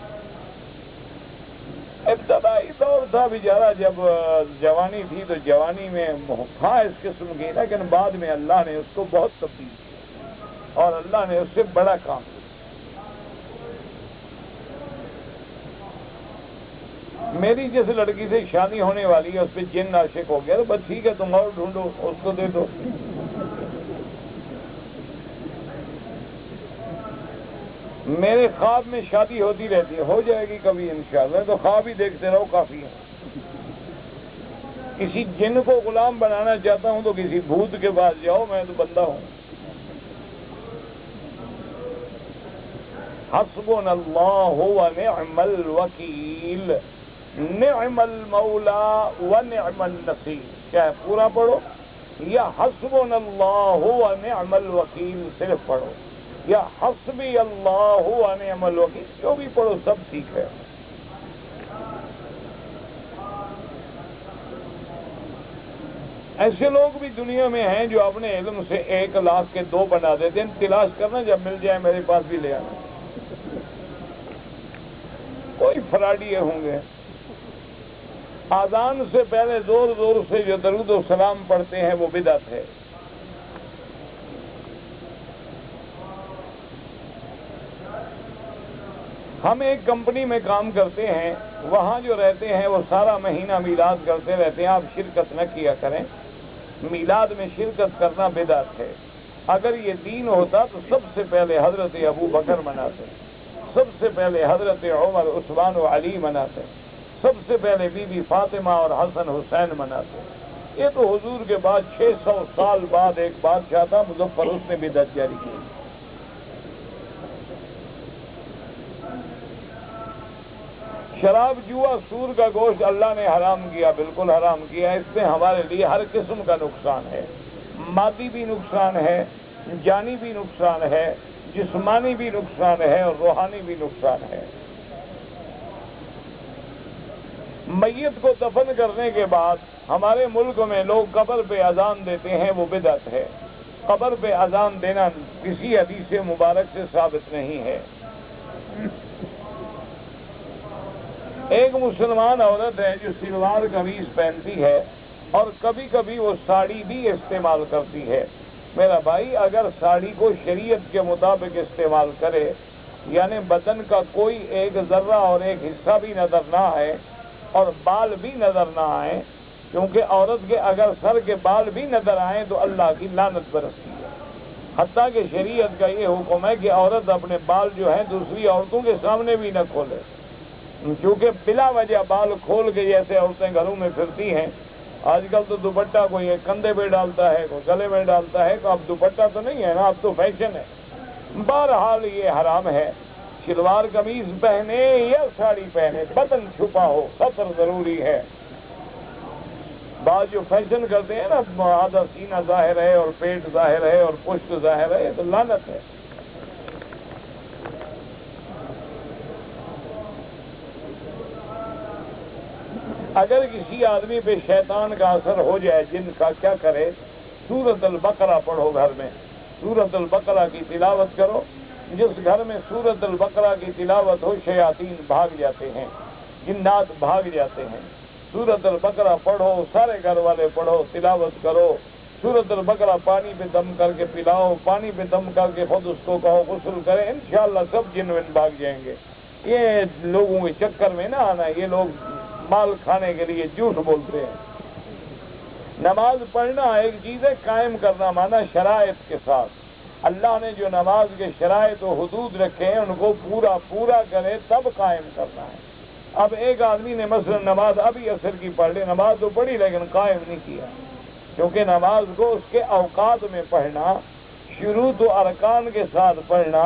ابتدائی دور تھا بیچارہ، جب جوانی تھی تو جوانی میں تھا اس قسم کی، لیکن بعد میں اللہ نے اس کو بہت تبدیل کیا اور اللہ نے اس سے بڑا کام کیا۔ میری جس لڑکی سے شادی ہونے والی ہے اس پہ جن عاشق ہو گیا، تو بس ٹھیک ہے، تم اور ڈھونڈو، اس کو دے دو۔ میرے خواب میں شادی ہوتی رہتی ہے، ہو جائے گی کبھی انشاءاللہ، تو خواب ہی دیکھتے رہو کافی ہے۔ کسی جن کو غلام بنانا چاہتا ہوں تو کسی بھوت کے پاس جاؤ، میں تو بندہ ہوں۔ حسبنا اللہ ونعم الوکیل، نعم المولا ونعم النصیر۔ کیا ہے؟ پورا پڑھو، یا حسبنا اللہ ونعم الوکیل صرف پڑھو، یا حسبی اللہ ونعم الوکیل، جو بھی پڑھو سب ٹھیک ہے۔ ایسے لوگ بھی دنیا میں ہیں جو اپنے علم سے 1,00,000 کے 2 بنا دیتے ہیں، تلاش کرنا، جب مل جائے میرے پاس بھی لے آنا۔ کوئی فراڈی ہوں گے۔ آذان سے پہلے زور زور سے جو درود و سلام پڑھتے ہیں وہ بدعت ہے۔ ہم ایک کمپنی میں کام کرتے ہیں، وہاں جو رہتے ہیں وہ سارا مہینہ میلاد کرتے رہتے ہیں، آپ شرکت نہ کیا کریں۔ میلاد میں شرکت کرنا بدعت ہے۔ اگر یہ دین ہوتا تو سب سے پہلے حضرت ابو بکر مناتے، سب سے پہلے حضرت عمر، عثمان و علی مناتے، سب سے پہلے بی بی فاطمہ اور حسن حسین مناتے۔ یہ تو حضور کے بعد 600 سال بعد ایک بادشاہ تھا مظفر، اس نے بدعت جاری کی۔ شراب، جوا، سور کا گوشت اللہ نے حرام کیا، بالکل حرام کیا۔ اس میں ہمارے لیے ہر قسم کا نقصان ہے، مادی بھی نقصان ہے، جانی بھی نقصان ہے، جسمانی بھی نقصان ہے اور روحانی بھی نقصان ہے۔ میت کو دفن کرنے کے بعد ہمارے ملک میں لوگ قبر پہ اذان دیتے ہیں، وہ بدعت ہے۔ قبر پہ اذان دینا کسی حدیث مبارک سے ثابت نہیں ہے۔ ایک مسلمان عورت ہے جو شلوار قمیض پہنتی ہے اور کبھی کبھی وہ ساڑی بھی استعمال کرتی ہے۔ میرا بھائی، اگر ساڑی کو شریعت کے مطابق استعمال کرے، یعنی بدن کا کوئی ایک ذرہ اور ایک حصہ بھی نظر نہ آئے اور بال بھی نظر نہ آئے، کیونکہ عورت کے اگر سر کے بال بھی نظر آئیں تو اللہ کی لعنت برستی ہے۔ حتیٰ کہ شریعت کا یہ حکم ہے کہ عورت اپنے بال جو ہیں دوسری عورتوں کے سامنے بھی نہ کھولے، کیونکہ بلا وجہ بال کھول کے جیسے عورتیں گھروں میں پھرتی ہیں۔ آج کل تو دوپٹہ کوئی کندھے پہ ڈالتا ہے، کوئی گلے میں ڈالتا ہے، تو اب دوپٹہ تو نہیں ہے نا، اب تو فیشن ہے۔ بہرحال یہ حرام ہے۔ شلوار قمیض پہنے یا ساڑی پہنے، بدن چھپا ہو، سطر ضروری ہے۔ بعض جو فیشن کرتے ہیں نا، آدھا سینہ ظاہر ہے اور پیٹ ظاہر ہے اور پشت ظاہر ہے، یہ تو لعنت ہے۔ اگر کسی آدمی پہ شیطان کا اثر ہو جائے، جن کا، کیا کرے؟ سورۃ البقرہ پڑھو گھر میں، سورۃ البقرہ کی تلاوت کرو. جس گھر میں سورۃ البقرہ کی تلاوت ہو شیاطین بھاگ جاتے ہیں، جنات بھاگ جاتے ہیں. سورۃ البقرہ پڑھو، سارے گھر والے پڑھو، تلاوت کرو. سورۃ البقرہ پانی پہ دم کر کے پلاؤ، پانی پہ دم کر کے خود اس کو کہو غسل کریں، انشاءاللہ سب جن ون بھاگ جائیں گے. یہ لوگوں کے چکر میں نہ آنا، یہ لوگ مال کھانے کے لیے جھوٹ بولتے ہیں. نماز پڑھنا ایک چیز ہے، قائم کرنا مانا شرائط کے ساتھ. اللہ نے جو نماز کے شرائط و حدود رکھے ہیں ان کو پورا کرے تب قائم کرنا ہے. اب ایک آدمی نے مثلا نماز ابھی عصر کی پڑھ لی، نماز تو پڑھی لیکن قائم نہیں کیا، کیونکہ نماز کو اس کے اوقات میں پڑھنا، شروط و ارکان کے ساتھ پڑھنا.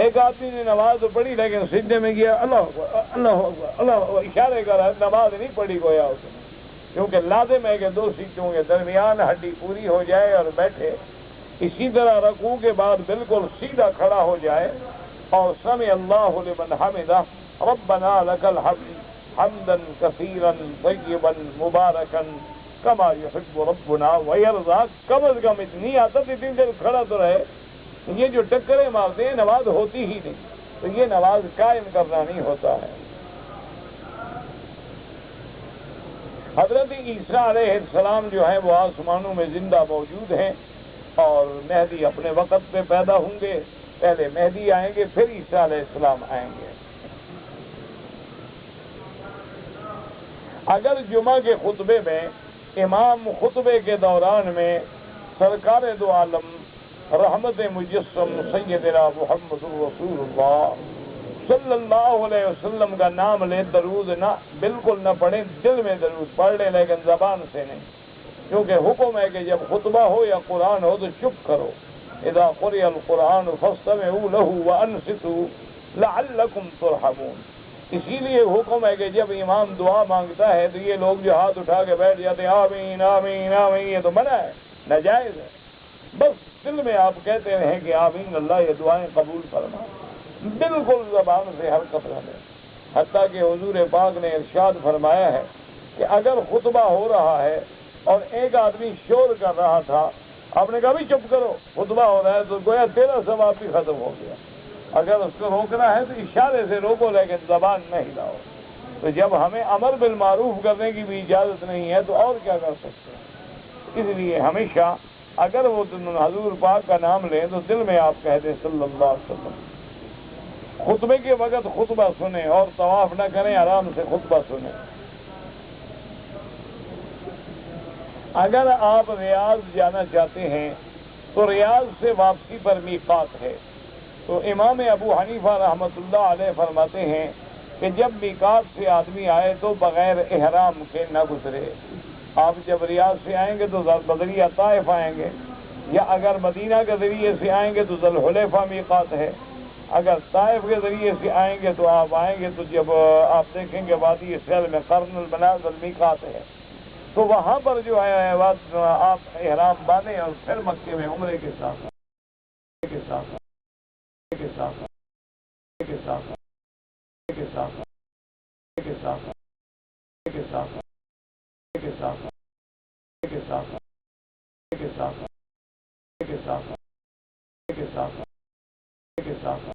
ایک آدمی نے نماز تو پڑھی لیکن سجدے میں گیا اللہ اکبر اللہ اکبر اللہ اکبر اشارے کر رہا ہے، نماز نہیں پڑھی گویا اس نے. کیونکہ لازم ہے کہ دو سجدوں کے درمیان ہڈی پوری ہو جائے اور بیٹھے. اسی طرح رکوع کے بعد بالکل سیدھا کھڑا ہو جائے اور سمع اللہ لمن حمدہ ربنا لک الحمد حمدا کثیرا طیبا مبارکا کما یحب ربنا ویرضی. کم از کم اتنی عادت، اتنی دیر کھڑا تو رہے. یہ جو ٹکرے مارتے ہیں نماز ہوتی ہی نہیں، تو یہ نماز قائم کرنا نہیں ہوتا ہے. حضرت عیسیٰ علیہ السلام جو ہیں وہ آسمانوں میں زندہ موجود ہیں اور مہدی اپنے وقت پہ پیدا ہوں گے. پہلے مہدی آئیں گے پھر عیسیٰ علیہ السلام آئیں گے. اگر جمعہ کے خطبے میں امام خطبے کے دوران میں سرکار دو عالم رحمت مجسم سیدنا محمد رسول اللہ صلی اللہ علیہ وسلم کا نام لے، درود نہ بالکل نہ پڑھیں، دل میں درود پڑھ لیں لیکن زبان سے نہیں، کیونکہ حکم ہے کہ جب خطبہ ہو یا قرآن ہو تو چپ کرو. اذا قرئ القرآن فاستمعوا له وانصتوا لعلکم ترحمون. اسی لیے حکم ہے کہ جب امام دعا مانگتا ہے تو یہ لوگ جو ہاتھ اٹھا کے بیٹھ جاتے ہیں آمین آمین آمین، یہ تو منع ہے، ناجائز ہے. بس دل میں آپ کہتے ہیں کہ آمین اللہ یہ دعائیں قبول فرما، بالکل زبان سے حرکت نہ لیں. حتیٰ کہ حضور پاک نے ارشاد فرمایا ہے کہ اگر خطبہ ہو رہا ہے اور ایک آدمی شور کر رہا تھا، آپ نے کہا بھی چپ کرو، خطبہ ہو رہا ہے، تو گویا تیرا ثواب بھی ختم ہو گیا. اگر اس کو روکنا ہے تو اشارے سے روکو لیکن زبان نہ ہلاؤ. تو جب ہمیں امر بالمعروف کرنے کی بھی اجازت نہیں ہے تو اور کیا کر سکتے ہیں. اس لیے ہمیشہ اگر وہ حضور پاک کا نام لیں تو دل میں آپ کہہ دیں صلی اللہ علیہ وسلم. خطبے کے وقت خطبہ سنیں اور طواف نہ کریں، آرام سے خطبہ سنیں. اگر آپ ریاض جانا چاہتے ہیں تو ریاض سے واپسی پر میقات ہے. تو امام ابو حنیفہ رحمۃ اللہ علیہ فرماتے ہیں کہ جب میقات سے آدمی آئے تو بغیر احرام کے نہ گزرے. آپ جب ریاض سے آئیں گے تو بدریہ طائف آئیں گے، یا اگر مدینہ کے ذریعے سے آئیں گے تو ذوالحلیفہ میقات ہے. اگر طائف کے ذریعے سے آئیں گے تو آپ آئیں گے تو جب آپ دیکھیں گے وادی سیل میں قرن المنازل میقات ہے، تو وہاں پر جو ہے آپ احرام باندھیں اور پھر مکے میں عمرے کے ساتھ کے ساتھ کے ساتھ کے ساتھ کے ساتھ کے ساتھ کے ساتھ کے ساتھ کے ساتھ کے ساتھ کے ساتھ کے ساتھ کے ساتھ